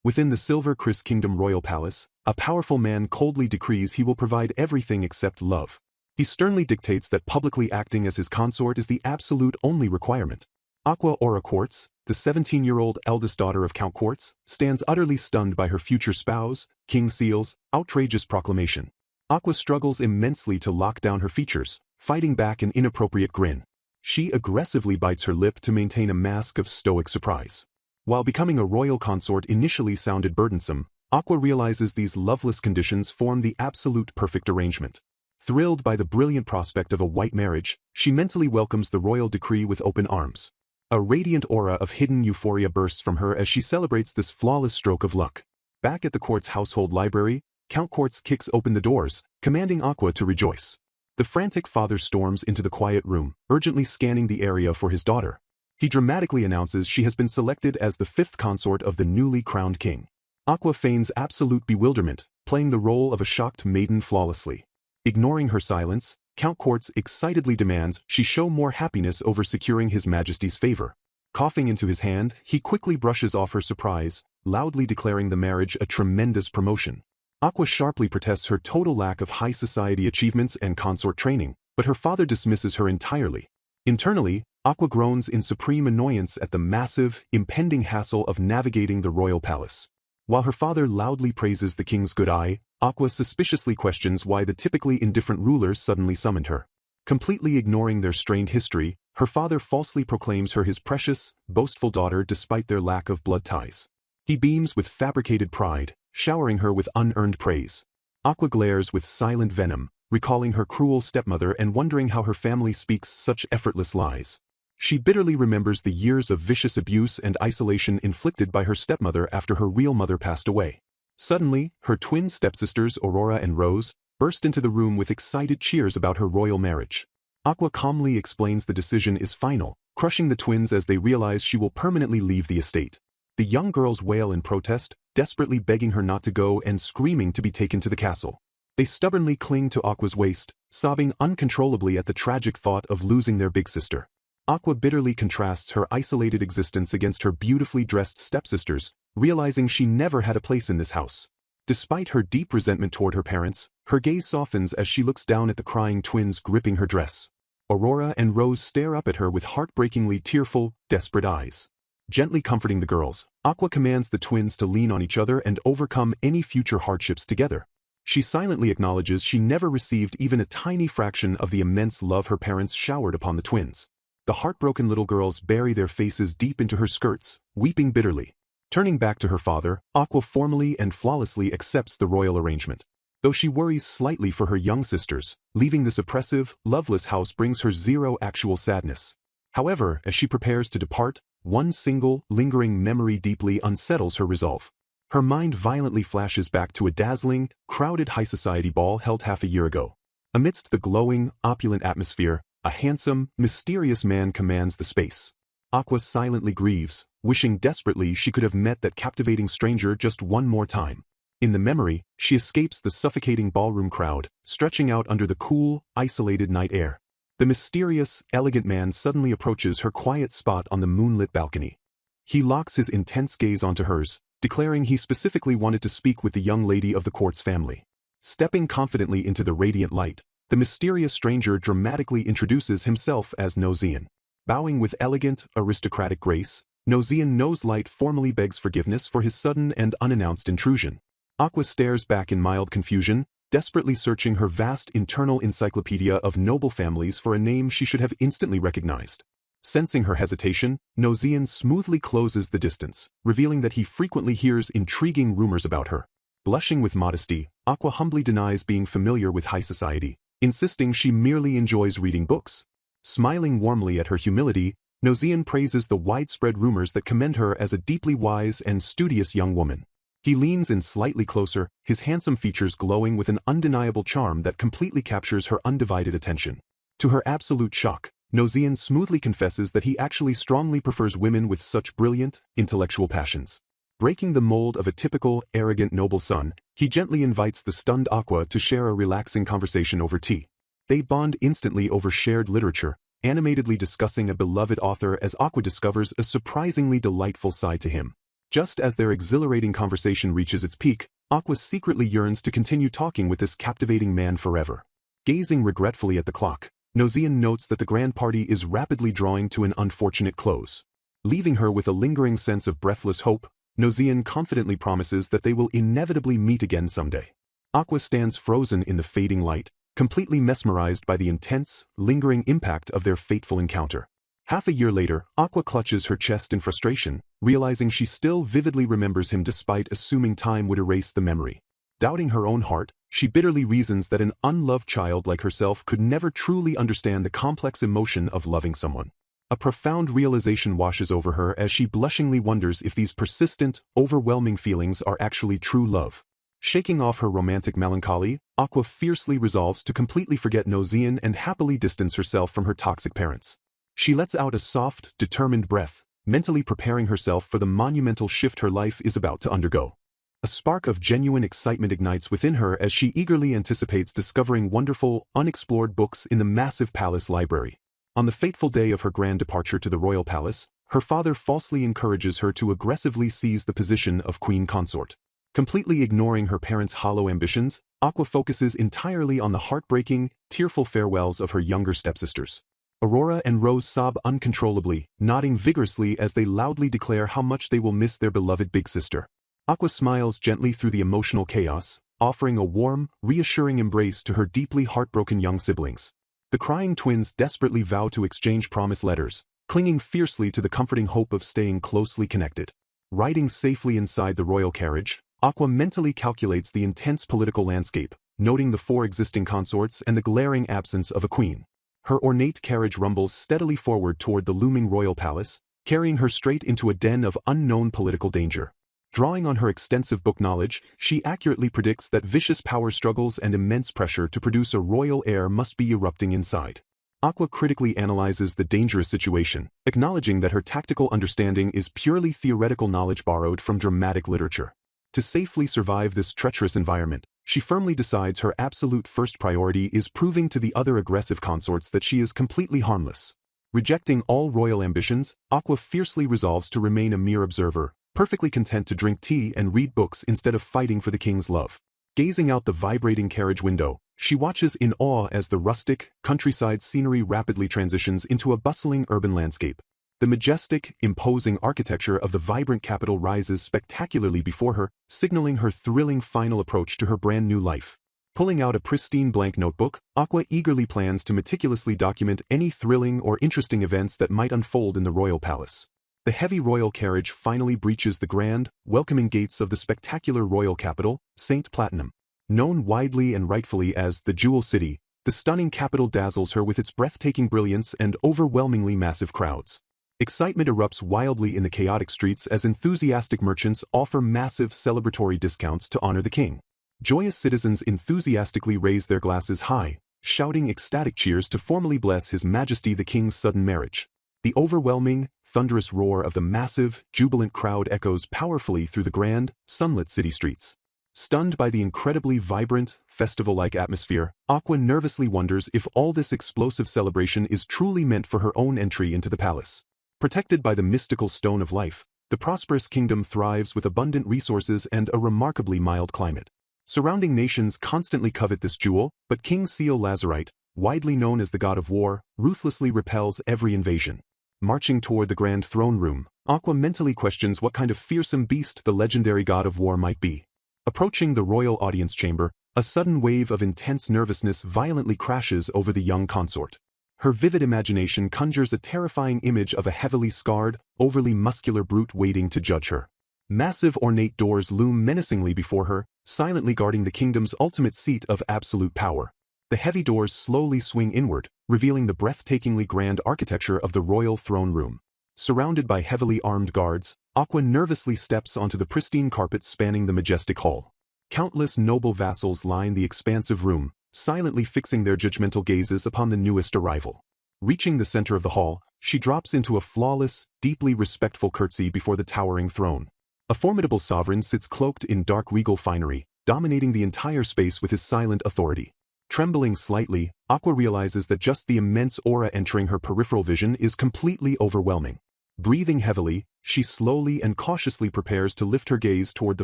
Within the Silver Chris Kingdom Royal Palace, a powerful man coldly decrees he will provide everything except love. He sternly dictates that publicly acting as his consort is the absolute only requirement. Aqua Aura Quartz, the 17-year-old eldest daughter of Count Quartz, stands utterly stunned by her future spouse, King Seal's, outrageous proclamation. Aqua struggles immensely to lock down her features, fighting back an inappropriate grin. She aggressively bites her lip to maintain a mask of stoic surprise. While becoming a royal consort initially sounded burdensome, Aqua realizes these loveless conditions form the absolute perfect arrangement. Thrilled by the brilliant prospect of a white marriage, she mentally welcomes the royal decree with open arms. A radiant aura of hidden euphoria bursts from her as she celebrates this flawless stroke of luck. Back at the court's household library, Count Quartz kicks open the doors, commanding Aqua to rejoice. The frantic father storms into the quiet room, urgently scanning the area for his daughter. He dramatically announces she has been selected as the 5th consort of the newly crowned king. Aqua feigns absolute bewilderment, playing the role of a shocked maiden flawlessly. Ignoring her silence, Count Quartz excitedly demands she show more happiness over securing His Majesty's favor. Coughing into his hand, he quickly brushes off her surprise, loudly declaring the marriage a tremendous promotion. Aqua sharply protests her total lack of high society achievements and consort training, but her father dismisses her entirely. Internally, Aqua groans in supreme annoyance at the massive, impending hassle of navigating the royal palace. While her father loudly praises the king's good eye, Aqua suspiciously questions why the typically indifferent rulers suddenly summoned her. Completely ignoring their strained history, her father falsely proclaims her his precious, boastful daughter despite their lack of blood ties. He beams with fabricated pride, showering her with unearned praise. Aqua glares with silent venom, recalling her cruel stepmother and wondering how her family speaks such effortless lies. She bitterly remembers the years of vicious abuse and isolation inflicted by her stepmother after her real mother passed away. Suddenly, her twin stepsisters Aurora and Rose burst into the room with excited cheers about her royal marriage. Aqua calmly explains the decision is final, crushing the twins as they realize she will permanently leave the estate. The young girls wail in protest, desperately begging her not to go and screaming to be taken to the castle. They stubbornly cling to Aqua's waist, sobbing uncontrollably at the tragic thought of losing their big sister. Aqua bitterly contrasts her isolated existence against her beautifully dressed stepsisters, realizing she never had a place in this house. Despite her deep resentment toward her parents, her gaze softens as she looks down at the crying twins gripping her dress. Aurora and Rose stare up at her with heartbreakingly tearful, desperate eyes. Gently comforting the girls, Aqua commands the twins to lean on each other and overcome any future hardships together. She silently acknowledges she never received even a tiny fraction of the immense love her parents showered upon the twins. The heartbroken little girls bury their faces deep into her skirts, weeping bitterly. Turning back to her father, Aqua formally and flawlessly accepts the royal arrangement. Though she worries slightly for her young sisters, leaving this oppressive, loveless house brings her zero actual sadness. However, as she prepares to depart, one single, lingering memory deeply unsettles her resolve. Her mind violently flashes back to a dazzling, crowded high society ball held half a year ago. Amidst the glowing, opulent atmosphere, a handsome, mysterious man commands the space. Aqua silently grieves, wishing desperately she could have met that captivating stranger just one more time. In the memory, she escapes the suffocating ballroom crowd, stretching out under the cool, isolated night air. The mysterious, elegant man suddenly approaches her quiet spot on the moonlit balcony. He locks his intense gaze onto hers, declaring he specifically wanted to speak with the young lady of the court's family. Stepping confidently into the radiant light, the mysterious stranger dramatically introduces himself as Nozian. Bowing with elegant, aristocratic grace, Nozian Noselight formally begs forgiveness for his sudden and unannounced intrusion. Aqua stares back in mild confusion, desperately searching her vast internal encyclopedia of noble families for a name she should have instantly recognized. Sensing her hesitation, Nozian smoothly closes the distance, revealing that he frequently hears intriguing rumors about her. Blushing with modesty, Aqua humbly denies being familiar with high society, insisting she merely enjoys reading books. Smiling warmly at her humility, Nozian praises the widespread rumors that commend her as a deeply wise and studious young woman. He leans in slightly closer, his handsome features glowing with an undeniable charm that completely captures her undivided attention. To her absolute shock, Nozian smoothly confesses that he actually strongly prefers women with such brilliant, intellectual passions. Breaking the mold of a typical, arrogant noble son, he gently invites the stunned Aqua to share a relaxing conversation over tea. They bond instantly over shared literature, animatedly discussing a beloved author as Aqua discovers a surprisingly delightful side to him. Just as their exhilarating conversation reaches its peak, Aqua secretly yearns to continue talking with this captivating man forever. Gazing regretfully at the clock, Nozian notes that the grand party is rapidly drawing to an unfortunate close. Leaving her with a lingering sense of breathless hope, Nozian confidently promises that they will inevitably meet again someday. Aqua stands frozen in the fading light, completely mesmerized by the intense, lingering impact of their fateful encounter. Half a year later, Aqua clutches her chest in frustration, realizing she still vividly remembers him despite assuming time would erase the memory. Doubting her own heart, she bitterly reasons that an unloved child like herself could never truly understand the complex emotion of loving someone. A profound realization washes over her as she blushingly wonders if these persistent, overwhelming feelings are actually true love. Shaking off her romantic melancholy, Aqua fiercely resolves to completely forget Nozian and happily distance herself from her toxic parents. She lets out a soft, determined breath, mentally preparing herself for the monumental shift her life is about to undergo. A spark of genuine excitement ignites within her as she eagerly anticipates discovering wonderful, unexplored books in the massive palace library. On the fateful day of her grand departure to the royal palace, her father falsely encourages her to aggressively seize the position of queen consort. Completely ignoring her parents' hollow ambitions, Aqua focuses entirely on the heartbreaking, tearful farewells of her younger stepsisters. Aurora and Rose sob uncontrollably, nodding vigorously as they loudly declare how much they will miss their beloved big sister. Aqua smiles gently through the emotional chaos, offering a warm, reassuring embrace to her deeply heartbroken young siblings. The crying twins desperately vow to exchange promise letters, clinging fiercely to the comforting hope of staying closely connected. Riding safely inside the royal carriage, Aqua mentally calculates the intense political landscape, noting the 4 existing consorts and the glaring absence of a queen. Her ornate carriage rumbles steadily forward toward the looming royal palace, carrying her straight into a den of unknown political danger. Drawing on her extensive book knowledge, she accurately predicts that vicious power struggles and immense pressure to produce a royal heir must be erupting inside. Aqua critically analyzes the dangerous situation, acknowledging that her tactical understanding is purely theoretical knowledge borrowed from dramatic literature. To safely survive this treacherous environment, she firmly decides her absolute first priority is proving to the other aggressive consorts that she is completely harmless. Rejecting all royal ambitions, Aqua fiercely resolves to remain a mere observer, perfectly content to drink tea and read books instead of fighting for the king's love. Gazing out the vibrating carriage window, she watches in awe as the rustic, countryside scenery rapidly transitions into a bustling urban landscape. The majestic, imposing architecture of the vibrant capital rises spectacularly before her, signaling her thrilling final approach to her brand new life. Pulling out a pristine blank notebook, Aqua eagerly plans to meticulously document any thrilling or interesting events that might unfold in the royal palace. The heavy royal carriage finally breaches the grand, welcoming gates of the spectacular royal capital, St. Platinum. Known widely and rightfully as the Jewel City, the stunning capital dazzles her with its breathtaking brilliance and overwhelmingly massive crowds. Excitement erupts wildly in the chaotic streets as enthusiastic merchants offer massive celebratory discounts to honor the king. Joyous citizens enthusiastically raise their glasses high, shouting ecstatic cheers to formally bless His Majesty the King's sudden marriage. The overwhelming, thunderous roar of the massive, jubilant crowd echoes powerfully through the grand, sunlit city streets. Stunned by the incredibly vibrant, festival-like atmosphere, Aqua nervously wonders if all this explosive celebration is truly meant for her own entry into the palace. Protected by the mystical stone of life, the prosperous kingdom thrives with abundant resources and a remarkably mild climate. Surrounding nations constantly covet this jewel, but King Seal Lazarite, widely known as the god of war, ruthlessly repels every invasion. Marching toward the grand throne room, Aqua mentally questions what kind of fearsome beast the legendary god of war might be. Approaching the royal audience chamber, a sudden wave of intense nervousness violently crashes over the young consort. Her vivid imagination conjures a terrifying image of a heavily scarred, overly muscular brute waiting to judge her. Massive ornate doors loom menacingly before her, silently guarding the kingdom's ultimate seat of absolute power. The heavy doors slowly swing inward, revealing the breathtakingly grand architecture of the royal throne room. Surrounded by heavily armed guards, Aqua nervously steps onto the pristine carpet spanning the majestic hall. Countless noble vassals line the expansive room, silently fixing their judgmental gazes upon the newest arrival. Reaching the center of the hall, she drops into a flawless, deeply respectful curtsy before the towering throne. A formidable sovereign sits cloaked in dark regal finery, dominating the entire space with his silent authority. Trembling slightly, Aqua realizes that just the immense aura entering her peripheral vision is completely overwhelming. Breathing heavily, she slowly and cautiously prepares to lift her gaze toward the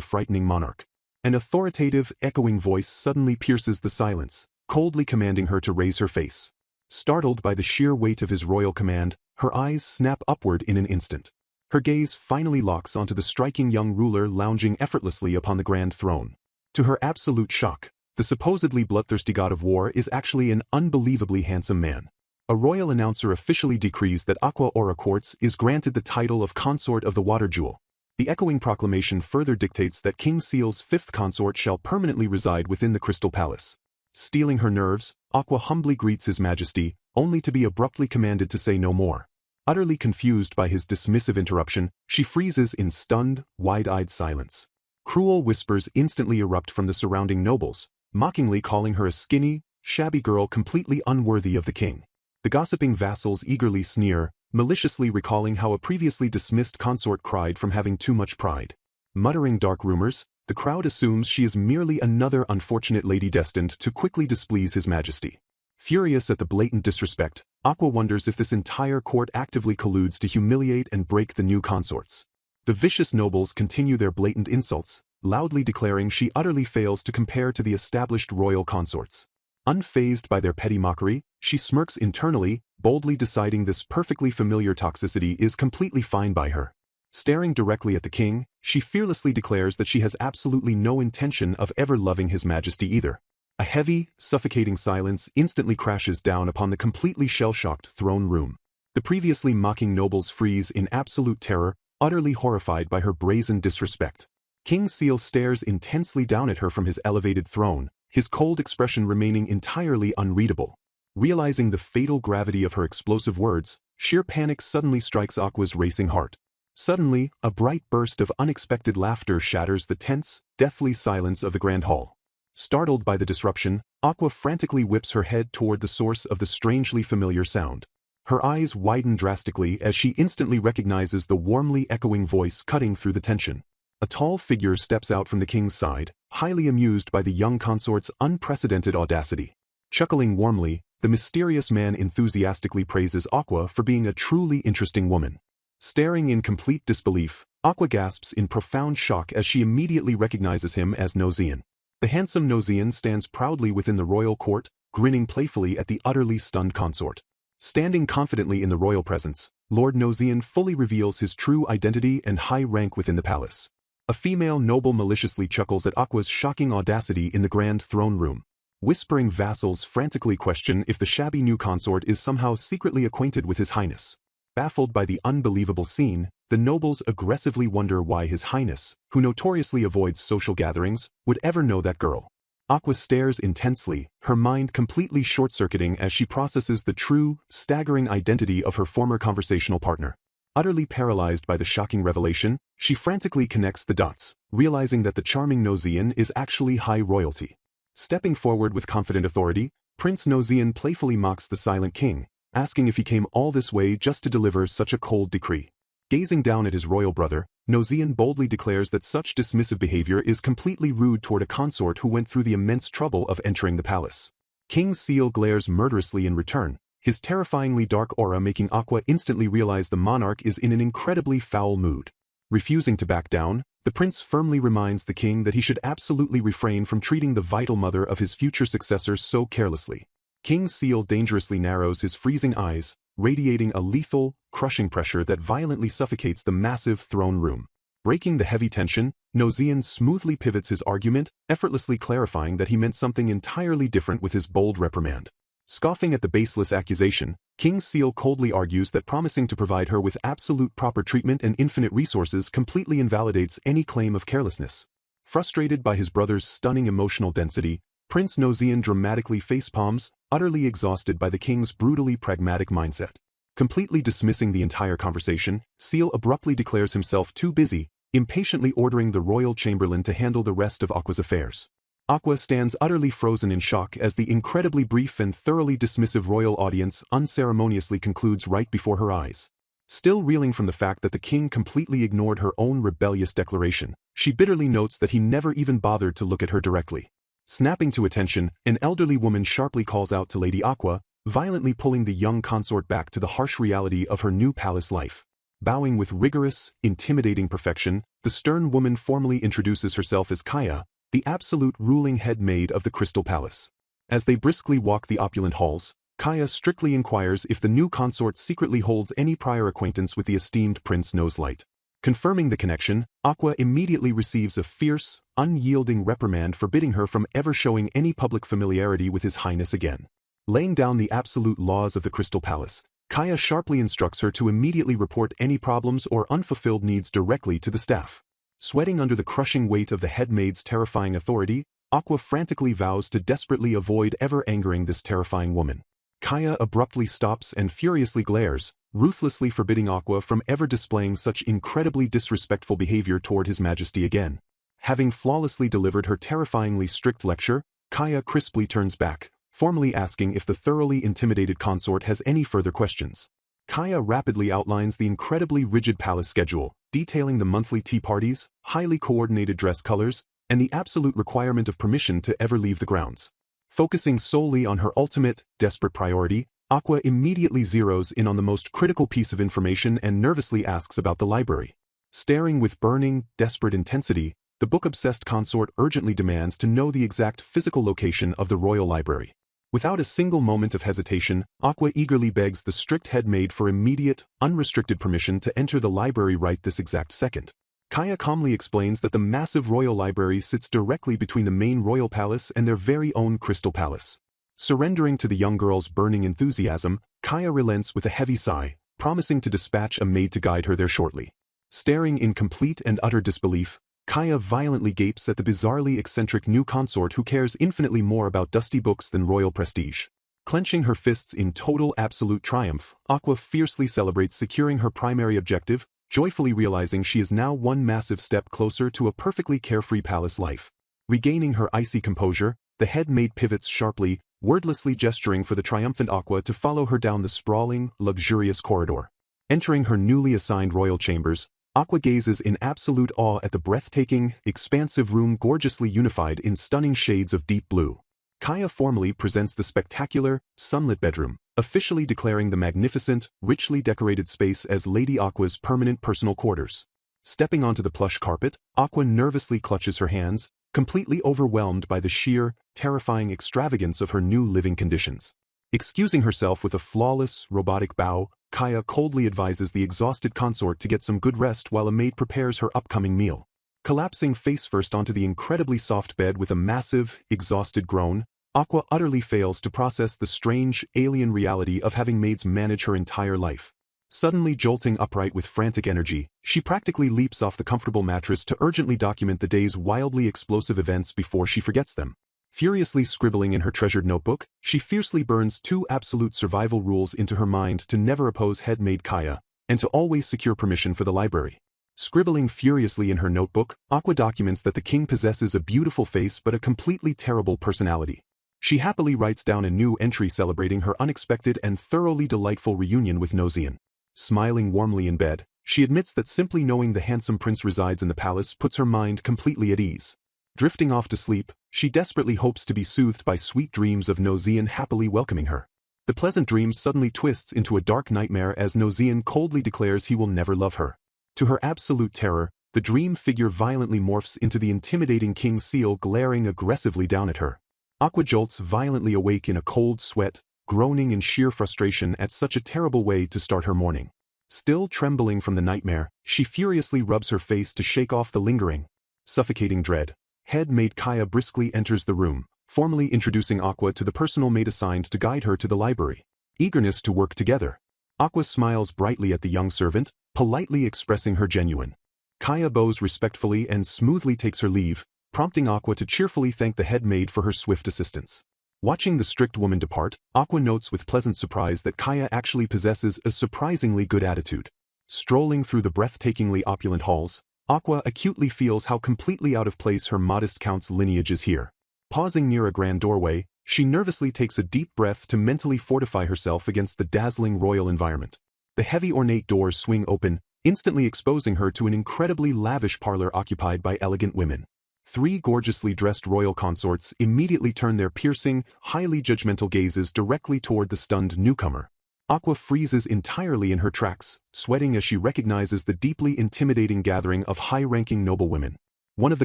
frightening monarch. An authoritative, echoing voice suddenly pierces the silence, coldly commanding her to raise her face. Startled by the sheer weight of his royal command, her eyes snap upward in an instant. Her gaze finally locks onto the striking young ruler lounging effortlessly upon the grand throne. To her absolute shock, the supposedly bloodthirsty god of war is actually an unbelievably handsome man. A royal announcer officially decrees that Aqua Aura Quartz is granted the title of Consort of the Water Jewel. The echoing proclamation further dictates that King Seal's fifth consort shall permanently reside within the Crystal Palace. Steeling her nerves, Aqua humbly greets His Majesty, only to be abruptly commanded to say no more. Utterly confused by his dismissive interruption, she freezes in stunned, wide-eyed silence. Cruel whispers instantly erupt from the surrounding nobles, mockingly calling her a skinny, shabby girl completely unworthy of the king. The gossiping vassals eagerly sneer, maliciously recalling how a previously dismissed consort cried from having too much pride. Muttering dark rumors, the crowd assumes she is merely another unfortunate lady destined to quickly displease His Majesty. Furious at the blatant disrespect, Aqua wonders if this entire court actively colludes to humiliate and break the new consorts. The vicious nobles continue their blatant insults, loudly declaring she utterly fails to compare to the established royal consorts. Unfazed by their petty mockery, she smirks internally, boldly deciding this perfectly familiar toxicity is completely fine by her. Staring directly at the king, she fearlessly declares that she has absolutely no intention of ever loving His Majesty either. A heavy, suffocating silence instantly crashes down upon the completely shell-shocked throne room. The previously mocking nobles freeze in absolute terror, utterly horrified by her brazen disrespect. King Seal stares intensely down at her from his elevated throne, his cold expression remaining entirely unreadable. Realizing the fatal gravity of her explosive words, sheer panic suddenly strikes Aqua's racing heart. Suddenly, a bright burst of unexpected laughter shatters the tense, deathly silence of the grand hall. Startled by the disruption, Aqua frantically whips her head toward the source of the strangely familiar sound. Her eyes widen drastically as she instantly recognizes the warmly echoing voice cutting through the tension. A tall figure steps out from the king's side, highly amused by the young consort's unprecedented audacity. Chuckling warmly, the mysterious man enthusiastically praises Aqua for being a truly interesting woman. Staring in complete disbelief, Aqua gasps in profound shock as she immediately recognizes him as Nozian. The handsome Nozian stands proudly within the royal court, grinning playfully at the utterly stunned consort. Standing confidently in the royal presence, Lord Nozian fully reveals his true identity and high rank within the palace. A female noble maliciously chuckles at Aqua's shocking audacity in the grand throne room. Whispering vassals frantically question if the shabby new consort is somehow secretly acquainted with His Highness. Baffled by the unbelievable scene, the nobles aggressively wonder why His Highness, who notoriously avoids social gatherings, would ever know that girl. Aqua stares intensely, her mind completely short-circuiting as she processes the true, staggering identity of her former conversational partner. Utterly paralyzed by the shocking revelation, she frantically connects the dots, realizing that the charming Nozian is actually high royalty. Stepping forward with confident authority, Prince Nozian playfully mocks the silent king, asking if he came all this way just to deliver such a cold decree. Gazing down at his royal brother, Nozian boldly declares that such dismissive behavior is completely rude toward a consort who went through the immense trouble of entering the palace. King Seal glares murderously in return, his terrifyingly dark aura making Aqua instantly realize the monarch is in an incredibly foul mood. Refusing to back down, the prince firmly reminds the king that he should absolutely refrain from treating the vital mother of his future successor so carelessly. King Seal dangerously narrows his freezing eyes, radiating a lethal, crushing pressure that violently suffocates the massive throne room. Breaking the heavy tension, Nozian smoothly pivots his argument, effortlessly clarifying that he meant something entirely different with his bold reprimand. Scoffing at the baseless accusation, King Seal coldly argues that promising to provide her with absolute proper treatment and infinite resources completely invalidates any claim of carelessness. Frustrated by his brother's stunning emotional density, Prince Nozian dramatically facepalms, utterly exhausted by the king's brutally pragmatic mindset. Completely dismissing the entire conversation, Seal abruptly declares himself too busy, impatiently ordering the royal chamberlain to handle the rest of Aqua's affairs. Aqua stands utterly frozen in shock as the incredibly brief and thoroughly dismissive royal audience unceremoniously concludes right before her eyes. Still reeling from the fact that the king completely ignored her own rebellious declaration, she bitterly notes that he never even bothered to look at her directly. Snapping to attention, an elderly woman sharply calls out to Lady Aqua, violently pulling the young consort back to the harsh reality of her new palace life. Bowing with rigorous, intimidating perfection, the stern woman formally introduces herself as Kaya, the absolute ruling head maid of the Crystal Palace. As they briskly walk the opulent halls, Kaya strictly inquires if the new consort secretly holds any prior acquaintance with the esteemed Prince Noselight. Confirming the connection, Aqua immediately receives a fierce, unyielding reprimand forbidding her from ever showing any public familiarity with His Highness again. Laying down the absolute laws of the Crystal Palace, Kaya sharply instructs her to immediately report any problems or unfulfilled needs directly to the staff. Sweating under the crushing weight of the head maid's terrifying authority, Aqua frantically vows to desperately avoid ever angering this terrifying woman. Kaya abruptly stops and furiously glares, ruthlessly forbidding Aqua from ever displaying such incredibly disrespectful behavior toward His Majesty again. Having flawlessly delivered her terrifyingly strict lecture, Kaya crisply turns back, formally asking if the thoroughly intimidated consort has any further questions. Kaya rapidly outlines the incredibly rigid palace schedule, detailing the monthly tea parties, highly coordinated dress colors, and the absolute requirement of permission to ever leave the grounds. Focusing solely on her ultimate, desperate priority, Aqua immediately zeroes in on the most critical piece of information and nervously asks about the library. Staring with burning, desperate intensity, the book-obsessed consort urgently demands to know the exact physical location of the royal library. Without a single moment of hesitation, Aqua eagerly begs the strict head maid for immediate, unrestricted permission to enter the library right this exact second. Kaya calmly explains that the massive royal library sits directly between the main royal palace and their very own Crystal Palace. Surrendering to the young girl's burning enthusiasm, Kaya relents with a heavy sigh, promising to dispatch a maid to guide her there shortly. Staring in complete and utter disbelief, Kaya violently gapes at the bizarrely eccentric new consort who cares infinitely more about dusty books than royal prestige. Clenching her fists in total absolute triumph, Aqua fiercely celebrates securing her primary objective, joyfully realizing she is now one massive step closer to a perfectly carefree palace life. Regaining her icy composure, the head maid pivots sharply, wordlessly gesturing for the triumphant Aqua to follow her down the sprawling, luxurious corridor. Entering her newly assigned royal chambers, Aqua gazes in absolute awe at the breathtaking, expansive room gorgeously unified in stunning shades of deep blue. Kaya formally presents the spectacular, sunlit bedroom, officially declaring the magnificent, richly decorated space as Lady Aqua's permanent personal quarters. Stepping onto the plush carpet, Aqua nervously clutches her hands, completely overwhelmed by the sheer, terrifying extravagance of her new living conditions. Excusing herself with a flawless, robotic bow, Kaya coldly advises the exhausted consort to get some good rest while a maid prepares her upcoming meal. Collapsing face first onto the incredibly soft bed with a massive, exhausted groan, Aqua utterly fails to process the strange, alien reality of having maids manage her entire life. Suddenly jolting upright with frantic energy, she practically leaps off the comfortable mattress to urgently document the day's wildly explosive events before she forgets them. Furiously scribbling in her treasured notebook, she fiercely burns 2 absolute survival rules into her mind to never oppose head maid Kaya, and to always secure permission for the library. Scribbling furiously in her notebook, Aqua documents that the king possesses a beautiful face but a completely terrible personality. She happily writes down a new entry celebrating her unexpected and thoroughly delightful reunion with Nozian. Smiling warmly in bed, she admits that simply knowing the handsome prince resides in the palace puts her mind completely at ease. Drifting off to sleep, she desperately hopes to be soothed by sweet dreams of Nozian happily welcoming her. The pleasant dream suddenly twists into a dark nightmare as Nozian coldly declares he will never love her. To her absolute terror, the dream figure violently morphs into the intimidating King Seal glaring aggressively down at her. Aqua jolts violently awake in a cold sweat, groaning in sheer frustration at such a terrible way to start her morning. Still trembling from the nightmare, she furiously rubs her face to shake off the lingering, suffocating dread. Head maid Kaya briskly enters the room, formally introducing Aqua to the personal maid assigned to guide her to the library. Eagerness to work together. Aqua smiles brightly at the young servant, politely expressing her genuine. Kaya bows respectfully and smoothly takes her leave, prompting Aqua to cheerfully thank the head maid for her swift assistance. Watching the strict woman depart, Aqua notes with pleasant surprise that Kaya actually possesses a surprisingly good attitude. Strolling through the breathtakingly opulent halls, Aqua acutely feels how completely out of place her modest count's lineage is here. Pausing near a grand doorway, she nervously takes a deep breath to mentally fortify herself against the dazzling royal environment. The heavy ornate doors swing open, instantly exposing her to an incredibly lavish parlor occupied by elegant women. 3 gorgeously dressed royal consorts immediately turn their piercing, highly judgmental gazes directly toward the stunned newcomer. Aqua freezes entirely in her tracks, sweating as she recognizes the deeply intimidating gathering of high-ranking noblewomen. One of the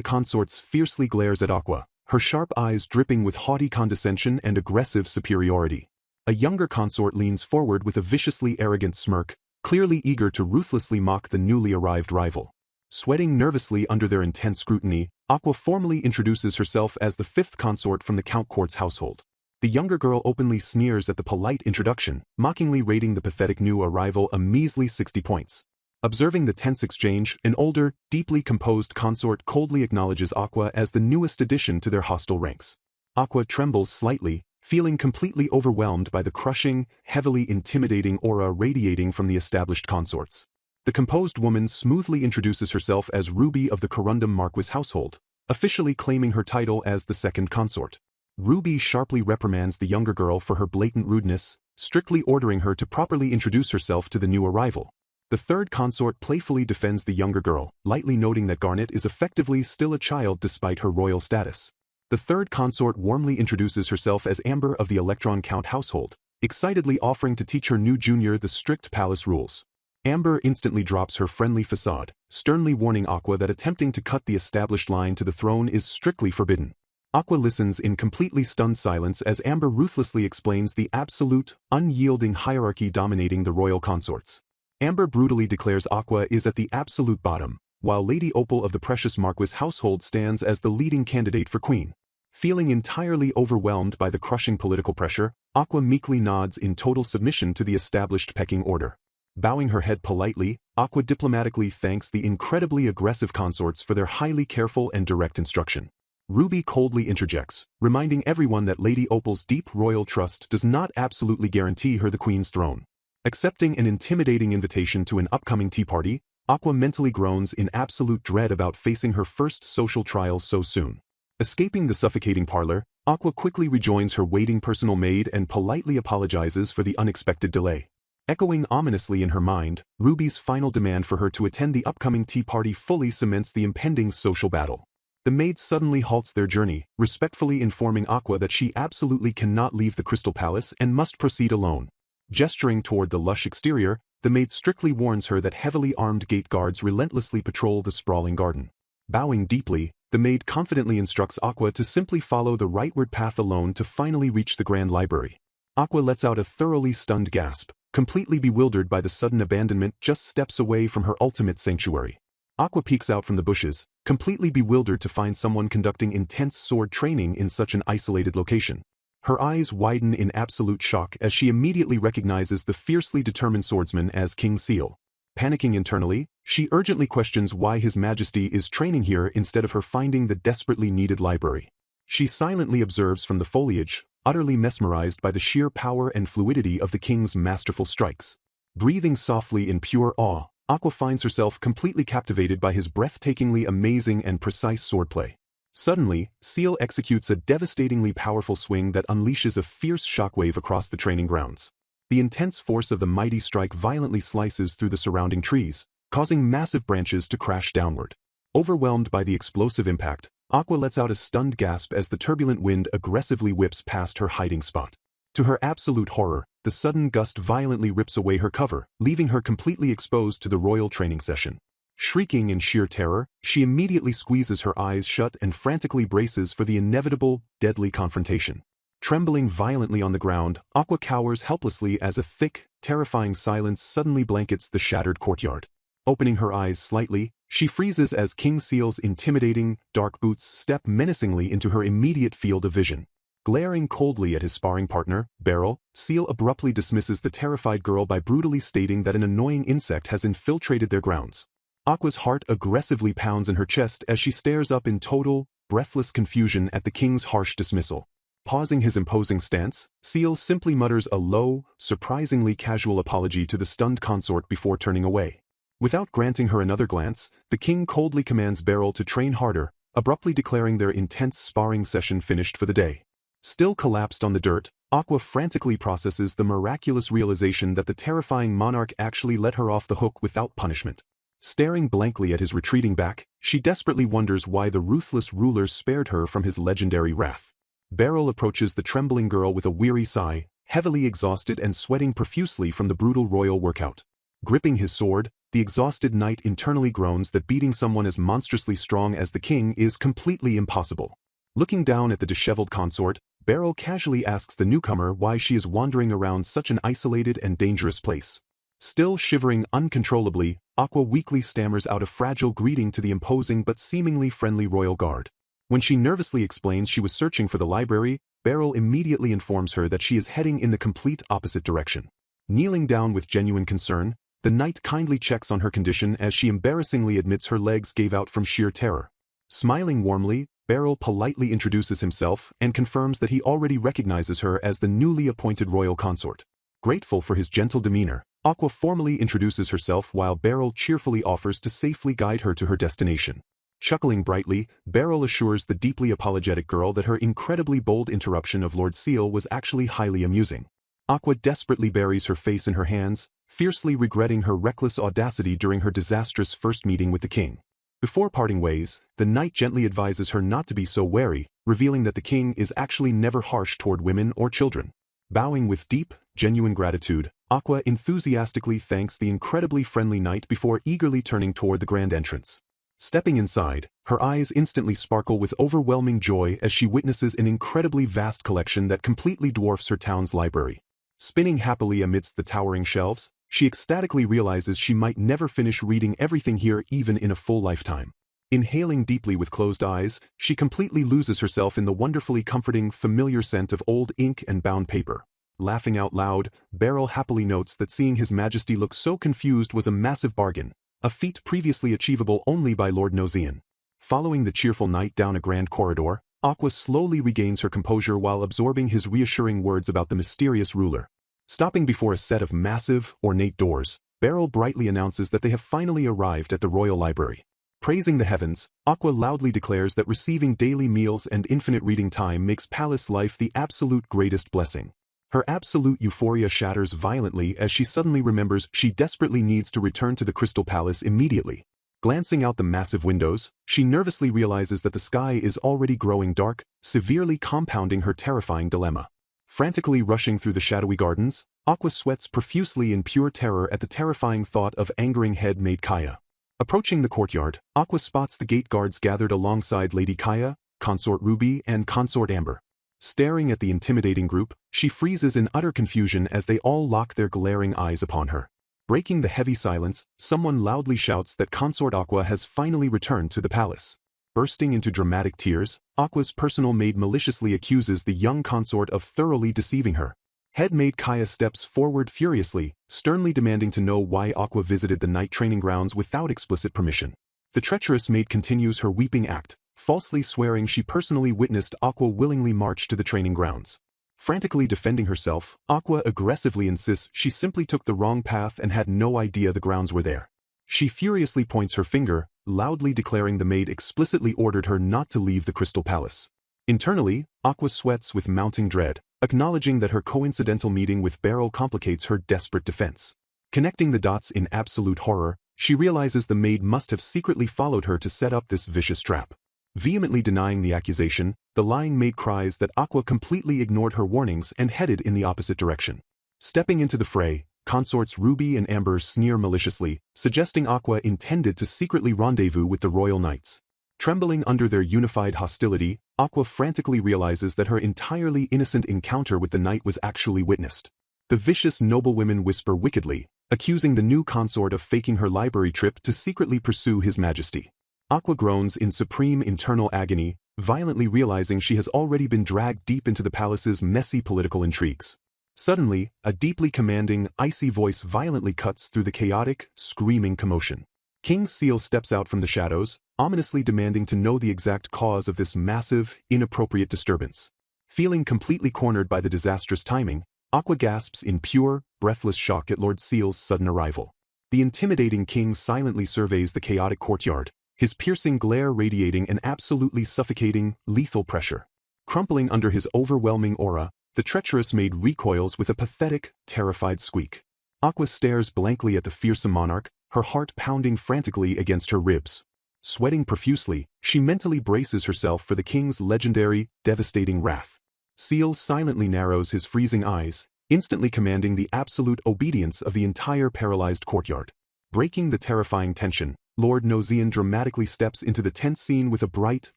consorts fiercely glares at Aqua, her sharp eyes dripping with haughty condescension and aggressive superiority. A younger consort leans forward with a viciously arrogant smirk, clearly eager to ruthlessly mock the newly arrived rival. Sweating nervously under their intense scrutiny, Aqua formally introduces herself as the fifth consort from the Count Court's household. The younger girl openly sneers at the polite introduction, mockingly rating the pathetic new arrival a measly 60 points. Observing the tense exchange, an older, deeply composed consort coldly acknowledges Aqua as the newest addition to their hostile ranks. Aqua trembles slightly, feeling completely overwhelmed by the crushing, heavily intimidating aura radiating from the established consorts. The composed woman smoothly introduces herself as Ruby of the Corundum Marquis household, officially claiming her title as the second consort. Ruby sharply reprimands the younger girl for her blatant rudeness, strictly ordering her to properly introduce herself to the new arrival. The third consort playfully defends the younger girl, lightly noting that Garnet is effectively still a child despite her royal status. The third consort warmly introduces herself as Amber of the Electron Count household, excitedly offering to teach her new junior the strict palace rules. Amber instantly drops her friendly facade, sternly warning Aqua that attempting to cut the established line to the throne is strictly forbidden. Aqua listens in completely stunned silence as Amber ruthlessly explains the absolute, unyielding hierarchy dominating the royal consorts. Amber brutally declares Aqua is at the absolute bottom, while Lady Opal of the Precious Marquis household stands as the leading candidate for queen. Feeling entirely overwhelmed by the crushing political pressure, Aqua meekly nods in total submission to the established pecking order. Bowing her head politely, Aqua diplomatically thanks the incredibly aggressive consorts for their highly careful and direct instruction. Ruby coldly interjects, reminding everyone that Lady Opal's deep royal trust does not absolutely guarantee her the queen's throne. Accepting an intimidating invitation to an upcoming tea party, Aqua mentally groans in absolute dread about facing her first social trial so soon. Escaping the suffocating parlor, Aqua quickly rejoins her waiting personal maid and politely apologizes for the unexpected delay. Echoing ominously in her mind, Ruby's final demand for her to attend the upcoming tea party fully cements the impending social battle. The maid suddenly halts their journey, respectfully informing Aqua that she absolutely cannot leave the Crystal Palace and must proceed alone. Gesturing toward the lush exterior, the maid strictly warns her that heavily armed gate guards relentlessly patrol the sprawling garden. Bowing deeply, the maid confidently instructs Aqua to simply follow the rightward path alone to finally reach the Grand Library. Aqua lets out a thoroughly stunned gasp, completely bewildered by the sudden abandonment just steps away from her ultimate sanctuary. Aqua peeks out from the bushes, completely bewildered to find someone conducting intense sword training in such an isolated location. Her eyes widen in absolute shock as she immediately recognizes the fiercely determined swordsman as King Seal. Panicking internally, she urgently questions why His Majesty is training here instead of her finding the desperately needed library. She silently observes from the foliage, utterly mesmerized by the sheer power and fluidity of the king's masterful strikes. Breathing softly in pure awe, Aqua finds herself completely captivated by his breathtakingly amazing and precise swordplay. Suddenly, Seal executes a devastatingly powerful swing that unleashes a fierce shockwave across the training grounds. The intense force of the mighty strike violently slices through the surrounding trees, causing massive branches to crash downward. Overwhelmed by the explosive impact, Aqua lets out a stunned gasp as the turbulent wind aggressively whips past her hiding spot. To her absolute horror, the sudden gust violently rips away her cover, leaving her completely exposed to the royal training session. Shrieking in sheer terror, she immediately squeezes her eyes shut and frantically braces for the inevitable, deadly confrontation. Trembling violently on the ground, Aqua cowers helplessly as a thick, terrifying silence suddenly blankets the shattered courtyard. Opening her eyes slightly, she freezes as King Seal's intimidating, dark boots step menacingly into her immediate field of vision. Glaring coldly at his sparring partner, Beryl, Seal abruptly dismisses the terrified girl by brutally stating that an annoying insect has infiltrated their grounds. Aqua's heart aggressively pounds in her chest as she stares up in total, breathless confusion at the king's harsh dismissal. Pausing his imposing stance, Seal simply mutters a low, surprisingly casual apology to the stunned consort before turning away. Without granting her another glance, the king coldly commands Beryl to train harder, abruptly declaring their intense sparring session finished for the day. Still collapsed on the dirt, Aqua frantically processes the miraculous realization that the terrifying monarch actually let her off the hook without punishment. Staring blankly at his retreating back, she desperately wonders why the ruthless ruler spared her from his legendary wrath. Beryl approaches the trembling girl with a weary sigh, heavily exhausted and sweating profusely from the brutal royal workout. Gripping his sword, the exhausted knight internally groans that beating someone as monstrously strong as the king is completely impossible. Looking down at the disheveled consort, Beryl casually asks the newcomer why she is wandering around such an isolated and dangerous place. Still shivering uncontrollably, Aqua weakly stammers out a fragile greeting to the imposing but seemingly friendly royal guard. When she nervously explains she was searching for the library, Beryl immediately informs her that she is heading in the complete opposite direction. Kneeling down with genuine concern, the knight kindly checks on her condition as she embarrassingly admits her legs gave out from sheer terror. Smiling warmly, Beryl politely introduces himself and confirms that he already recognizes her as the newly appointed royal consort. Grateful for his gentle demeanor, Aqua formally introduces herself while Beryl cheerfully offers to safely guide her to her destination. Chuckling brightly, Beryl assures the deeply apologetic girl that her incredibly bold interruption of Lord Seal was actually highly amusing. Aqua desperately buries her face in her hands, fiercely regretting her reckless audacity during her disastrous first meeting with the king. Before parting ways, the knight gently advises her not to be so wary, revealing that the king is actually never harsh toward women or children. Bowing with deep, genuine gratitude, Aqua enthusiastically thanks the incredibly friendly knight before eagerly turning toward the grand entrance. Stepping inside, her eyes instantly sparkle with overwhelming joy as she witnesses an incredibly vast collection that completely dwarfs her town's library. Spinning happily amidst the towering shelves, she ecstatically realizes she might never finish reading everything here even in a full lifetime. Inhaling deeply with closed eyes, she completely loses herself in the wonderfully comforting, familiar scent of old ink and bound paper. Laughing out loud, Beryl happily notes that seeing His Majesty look so confused was a massive bargain, a feat previously achievable only by Lord Nozian. Following the cheerful knight down a grand corridor, Aqua slowly regains her composure while absorbing his reassuring words about the mysterious ruler. Stopping before a set of massive, ornate doors, Beryl brightly announces that they have finally arrived at the royal library. Praising the heavens, Aqua loudly declares that receiving daily meals and infinite reading time makes palace life the absolute greatest blessing. Her absolute euphoria shatters violently as she suddenly remembers she desperately needs to return to the Crystal Palace immediately. Glancing out the massive windows, she nervously realizes that the sky is already growing dark, severely compounding her terrifying dilemma. Frantically rushing through the shadowy gardens, Aqua sweats profusely in pure terror at the terrifying thought of angering head maid Kaya. Approaching the courtyard, Aqua spots the gate guards gathered alongside Lady Kaya, Consort Ruby and Consort Amber. Staring at the intimidating group, she freezes in utter confusion as they all lock their glaring eyes upon her. Breaking the heavy silence, someone loudly shouts that Consort Aqua has finally returned to the palace. Bursting into dramatic tears, Aqua's personal maid maliciously accuses the young consort of thoroughly deceiving her. Head maid Kaya steps forward furiously, sternly demanding to know why Aqua visited the night training grounds without explicit permission. The treacherous maid continues her weeping act, falsely swearing she personally witnessed Aqua willingly march to the training grounds. Frantically defending herself, Aqua aggressively insists she simply took the wrong path and had no idea the grounds were there. She furiously points her finger, loudly declaring the maid explicitly ordered her not to leave the Crystal Palace. Internally, Aqua sweats with mounting dread, acknowledging that her coincidental meeting with Beryl complicates her desperate defense. Connecting the dots in absolute horror, she realizes the maid must have secretly followed her to set up this vicious trap. Vehemently denying the accusation, the lying maid cries that Aqua completely ignored her warnings and headed in the opposite direction. Stepping into the fray, Consorts Ruby and Amber sneer maliciously, suggesting Aqua intended to secretly rendezvous with the royal knights. Trembling under their unified hostility, Aqua frantically realizes that her entirely innocent encounter with the knight was actually witnessed. The vicious noblewomen whisper wickedly, accusing the new consort of faking her library trip to secretly pursue His Majesty. Aqua groans in supreme internal agony, violently realizing she has already been dragged deep into the palace's messy political intrigues. Suddenly, a deeply commanding, icy voice violently cuts through the chaotic, screaming commotion. King Seal steps out from the shadows, ominously demanding to know the exact cause of this massive, inappropriate disturbance. Feeling completely cornered by the disastrous timing, Aqua gasps in pure, breathless shock at Lord Seal's sudden arrival. The intimidating king silently surveys the chaotic courtyard, his piercing glare radiating an absolutely suffocating, lethal pressure. Crumpling under his overwhelming aura, the treacherous maid recoils with a pathetic, terrified squeak. Aqua stares blankly at the fearsome monarch, her heart pounding frantically against her ribs. Sweating profusely, she mentally braces herself for the king's legendary, devastating wrath. Seal silently narrows his freezing eyes, instantly commanding the absolute obedience of the entire paralyzed courtyard. Breaking the terrifying tension, Lord Nozian dramatically steps into the tense scene with a bright,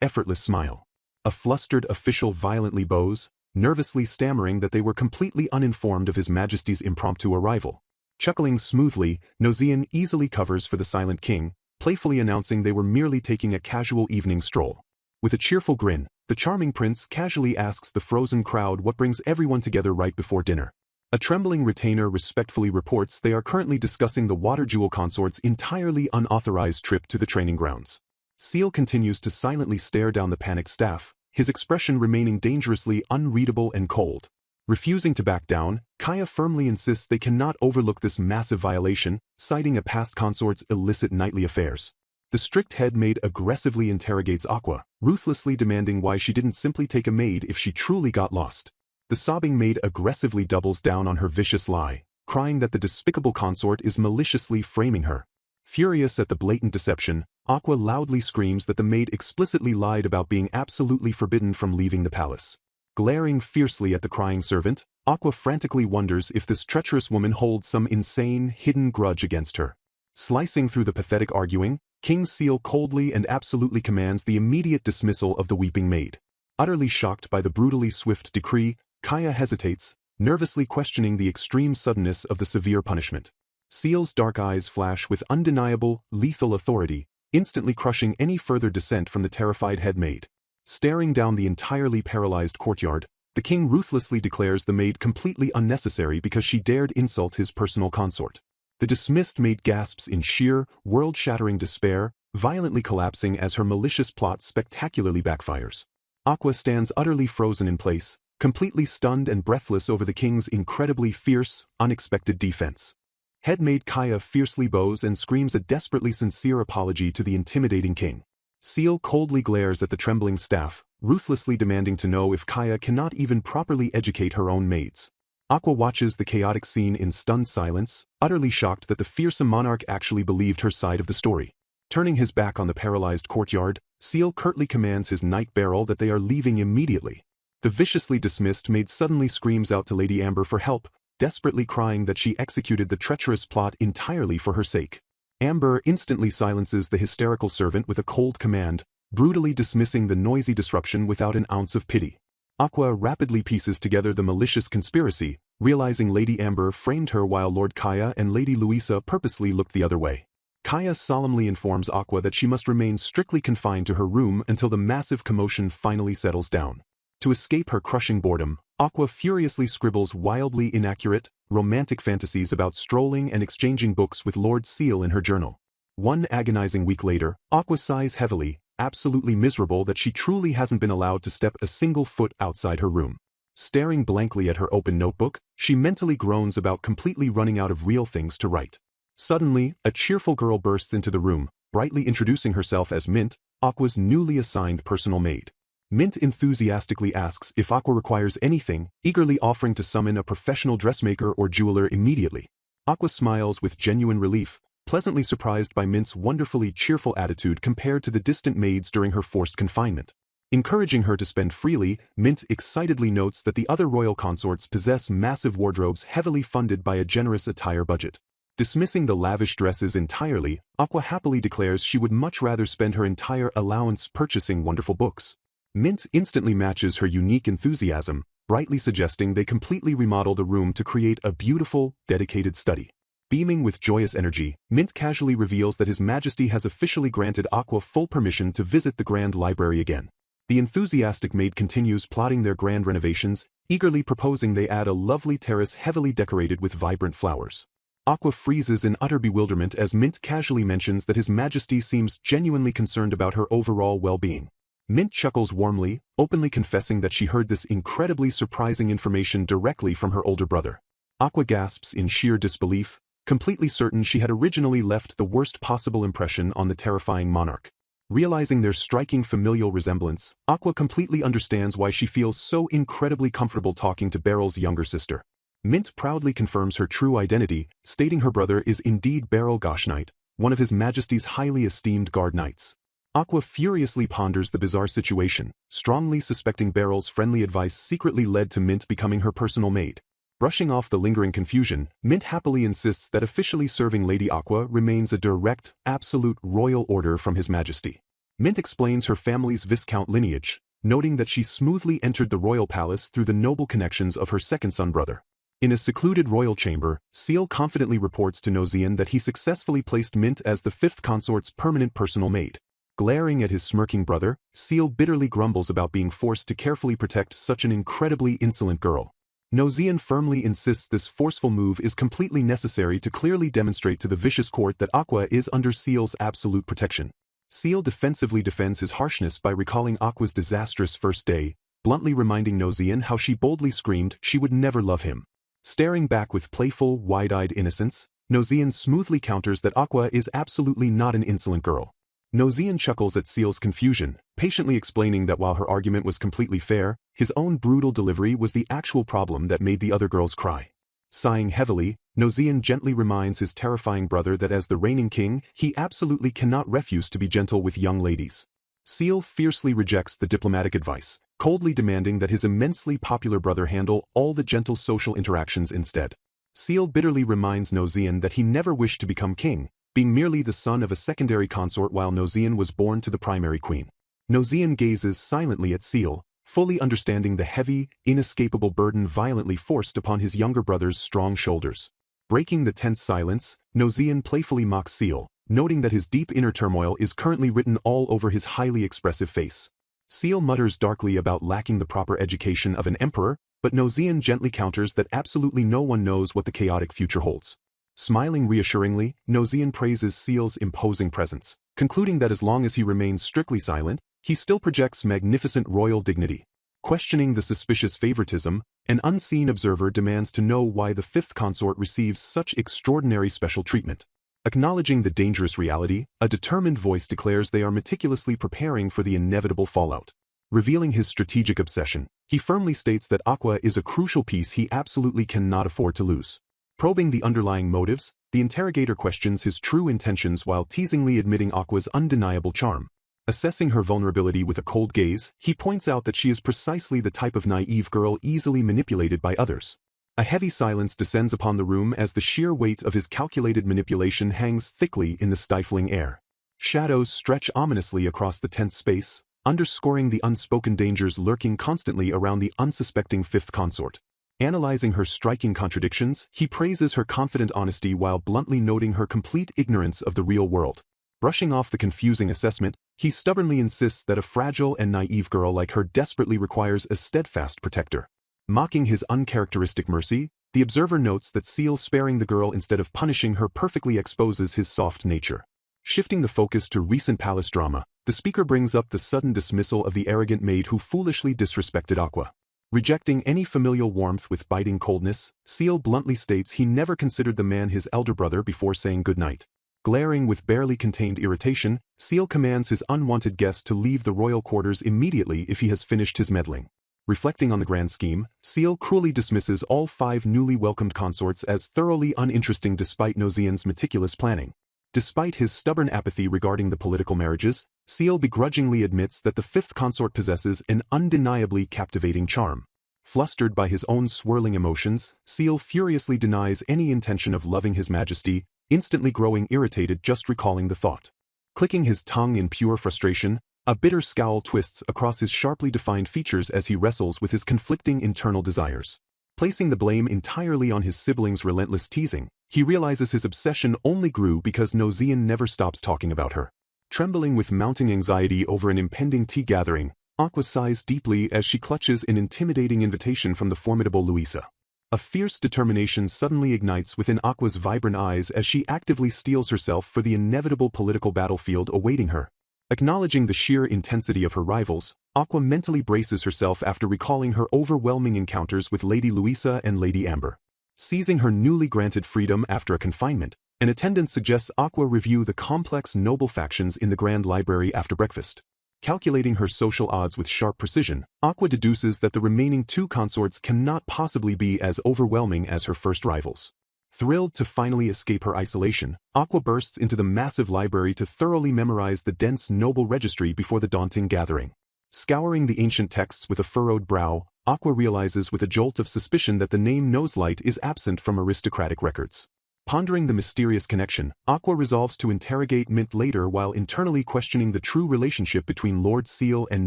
effortless smile. A flustered official violently bows, nervously stammering that they were completely uninformed of His Majesty's impromptu arrival. Chuckling smoothly, Nozian easily covers for the silent king, playfully announcing they were merely taking a casual evening stroll. With a cheerful grin, the charming prince casually asks the frozen crowd what brings everyone together right before dinner. A trembling retainer respectfully reports they are currently discussing the water jewel consort's entirely unauthorized trip to the training grounds. Seal continues to silently stare down the panicked staff, his expression remaining dangerously unreadable and cold. Refusing to back down, Kaya firmly insists they cannot overlook this massive violation, citing a past consort's illicit nightly affairs. The strict head maid aggressively interrogates Aqua, ruthlessly demanding why she didn't simply take a maid if she truly got lost. The sobbing maid aggressively doubles down on her vicious lie, crying that the despicable consort is maliciously framing her. Furious at the blatant deception, Aqua loudly screams that the maid explicitly lied about being absolutely forbidden from leaving the palace. Glaring fiercely at the crying servant, Aqua frantically wonders if this treacherous woman holds some insane, hidden grudge against her. Slicing through the pathetic arguing, King Seal coldly and absolutely commands the immediate dismissal of the weeping maid. Utterly shocked by the brutally swift decree, Kaya hesitates, nervously questioning the extreme suddenness of the severe punishment. Seal's dark eyes flash with undeniable, lethal authority, instantly crushing any further dissent from the terrified head maid. Staring down the entirely paralyzed courtyard, the king ruthlessly declares the maid completely unnecessary because she dared insult his personal consort. The dismissed maid gasps in sheer, world-shattering despair, violently collapsing as her malicious plot spectacularly backfires. Aqua stands utterly frozen in place, completely stunned and breathless over the king's incredibly fierce, unexpected defense. Head maid Kaya fiercely bows and screams a desperately sincere apology to the intimidating king. Seal coldly glares at the trembling staff, ruthlessly demanding to know if Kaya cannot even properly educate her own maids. Aqua watches the chaotic scene in stunned silence, utterly shocked that the fearsome monarch actually believed her side of the story. Turning his back on the paralyzed courtyard, Seal curtly commands his knight barrel that they are leaving immediately. The viciously dismissed maid suddenly screams out to Lady Amber for help, desperately crying that she executed the treacherous plot entirely for her sake. Amber instantly silences the hysterical servant with a cold command, brutally dismissing the noisy disruption without an ounce of pity. Aqua rapidly pieces together the malicious conspiracy, realizing Lady Amber framed her while Lord Kaya and Lady Louisa purposely looked the other way. Kaya solemnly informs Aqua that she must remain strictly confined to her room until the massive commotion finally settles down. To escape her crushing boredom, Aqua furiously scribbles wildly inaccurate, romantic fantasies about strolling and exchanging books with Lord Seal in her journal. One agonizing week later, Aqua sighs heavily, absolutely miserable that she truly hasn't been allowed to step a single foot outside her room. Staring blankly at her open notebook, she mentally groans about completely running out of real things to write. Suddenly, a cheerful girl bursts into the room, brightly introducing herself as Mint, Aqua's newly assigned personal maid. Mint enthusiastically asks if Aqua requires anything, eagerly offering to summon a professional dressmaker or jeweler immediately. Aqua smiles with genuine relief, pleasantly surprised by Mint's wonderfully cheerful attitude compared to the distant maids during her forced confinement. Encouraging her to spend freely, Mint excitedly notes that the other royal consorts possess massive wardrobes heavily funded by a generous attire budget. Dismissing the lavish dresses entirely, Aqua happily declares she would much rather spend her entire allowance purchasing wonderful books. Mint instantly matches her unique enthusiasm, brightly suggesting they completely remodel the room to create a beautiful, dedicated study. Beaming with joyous energy, Mint casually reveals that His Majesty has officially granted Aqua full permission to visit the Grand Library again. The enthusiastic maid continues plotting their grand renovations, eagerly proposing they add a lovely terrace heavily decorated with vibrant flowers. Aqua freezes in utter bewilderment as Mint casually mentions that His Majesty seems genuinely concerned about her overall well-being. Mint chuckles warmly, openly confessing that she heard this incredibly surprising information directly from her older brother. Aqua gasps in sheer disbelief, completely certain she had originally left the worst possible impression on the terrifying monarch. Realizing their striking familial resemblance, Aqua completely understands why she feels so incredibly comfortable talking to Beryl's younger sister. Mint proudly confirms her true identity, stating her brother is indeed Beryl Goshnite, one of His Majesty's highly esteemed guard knights. Aqua furiously ponders the bizarre situation, strongly suspecting Beryl's friendly advice secretly led to Mint becoming her personal maid. Brushing off the lingering confusion, Mint happily insists that officially serving Lady Aqua remains a direct, absolute royal order from His Majesty. Mint explains her family's Viscount lineage, noting that she smoothly entered the royal palace through the noble connections of her second son brother. In a secluded royal chamber, Seal confidently reports to Nozian that he successfully placed Mint as the fifth consort's permanent personal maid. Glaring at his smirking brother, Seal bitterly grumbles about being forced to carefully protect such an incredibly insolent girl. Nozian firmly insists this forceful move is completely necessary to clearly demonstrate to the vicious court that Aqua is under Seal's absolute protection. Seal defensively defends his harshness by recalling Aqua's disastrous first day, bluntly reminding Nozian how she boldly screamed she would never love him. Staring back with playful, wide-eyed innocence, Nozian smoothly counters that Aqua is absolutely not an insolent girl. Nozian chuckles at Seal's confusion, patiently explaining that while her argument was completely fair, his own brutal delivery was the actual problem that made the other girls cry. Sighing heavily, Nozian gently reminds his terrifying brother that as the reigning king, he absolutely cannot refuse to be gentle with young ladies. Seal fiercely rejects the diplomatic advice, coldly demanding that his immensely popular brother handle all the gentle social interactions instead. Seal bitterly reminds Nozian that he never wished to become king, being merely the son of a secondary consort while Nozian was born to the primary queen. Nozian gazes silently at Seal, fully understanding the heavy, inescapable burden violently forced upon his younger brother's strong shoulders. Breaking the tense silence, Nozian playfully mocks Seal, noting that his deep inner turmoil is currently written all over his highly expressive face. Seal mutters darkly about lacking the proper education of an emperor, but Nozian gently counters that absolutely no one knows what the chaotic future holds. Smiling reassuringly, Nozian praises Seal's imposing presence, concluding that as long as he remains strictly silent, he still projects magnificent royal dignity. Questioning the suspicious favoritism, an unseen observer demands to know why the fifth consort receives such extraordinary special treatment. Acknowledging the dangerous reality, a determined voice declares they are meticulously preparing for the inevitable fallout. Revealing his strategic obsession, he firmly states that Aqua is a crucial piece he absolutely cannot afford to lose. Probing the underlying motives, the interrogator questions his true intentions while teasingly admitting Aqua's undeniable charm. Assessing her vulnerability with a cold gaze, he points out that she is precisely the type of naive girl easily manipulated by others. A heavy silence descends upon the room as the sheer weight of his calculated manipulation hangs thickly in the stifling air. Shadows stretch ominously across the tense space, underscoring the unspoken dangers lurking constantly around the unsuspecting fifth consort. Analyzing her striking contradictions, he praises her confident honesty while bluntly noting her complete ignorance of the real world. Brushing off the confusing assessment, he stubbornly insists that a fragile and naive girl like her desperately requires a steadfast protector. Mocking his uncharacteristic mercy, the observer notes that Seal sparing the girl instead of punishing her perfectly exposes his soft nature. Shifting the focus to recent palace drama, the speaker brings up the sudden dismissal of the arrogant maid who foolishly disrespected Aqua. Rejecting any familial warmth with biting coldness, Seal bluntly states he never considered the man his elder brother before saying goodnight. Glaring with barely contained irritation, Seal commands his unwanted guest to leave the royal quarters immediately if he has finished his meddling. Reflecting on the grand scheme, Seal cruelly dismisses all 5 newly welcomed consorts as thoroughly uninteresting despite Nozian's meticulous planning. Despite his stubborn apathy regarding the political marriages, Seal begrudgingly admits that the fifth consort possesses an undeniably captivating charm. Flustered by his own swirling emotions, Seal furiously denies any intention of loving His Majesty, instantly growing irritated just recalling the thought. Clicking his tongue in pure frustration, a bitter scowl twists across his sharply defined features as he wrestles with his conflicting internal desires. Placing the blame entirely on his siblings' relentless teasing, he realizes his obsession only grew because Nozian never stops talking about her. Trembling with mounting anxiety over an impending tea gathering, Aqua sighs deeply as she clutches an intimidating invitation from the formidable Louisa. A fierce determination suddenly ignites within Aqua's vibrant eyes as she actively steels herself for the inevitable political battlefield awaiting her. Acknowledging the sheer intensity of her rivals, Aqua mentally braces herself after recalling her overwhelming encounters with Lady Louisa and Lady Amber. Seizing her newly granted freedom after a confinement, an attendant suggests Aqua review the complex noble factions in the Grand Library after breakfast. Calculating her social odds with sharp precision, Aqua deduces that the remaining 2 consorts cannot possibly be as overwhelming as her first rivals. Thrilled to finally escape her isolation, Aqua bursts into the massive library to thoroughly memorize the dense noble registry before the daunting gathering. Scouring the ancient texts with a furrowed brow, Aqua realizes with a jolt of suspicion that the name Noselight is absent from aristocratic records. Pondering the mysterious connection, Aqua resolves to interrogate Mint later while internally questioning the true relationship between Lord Seal and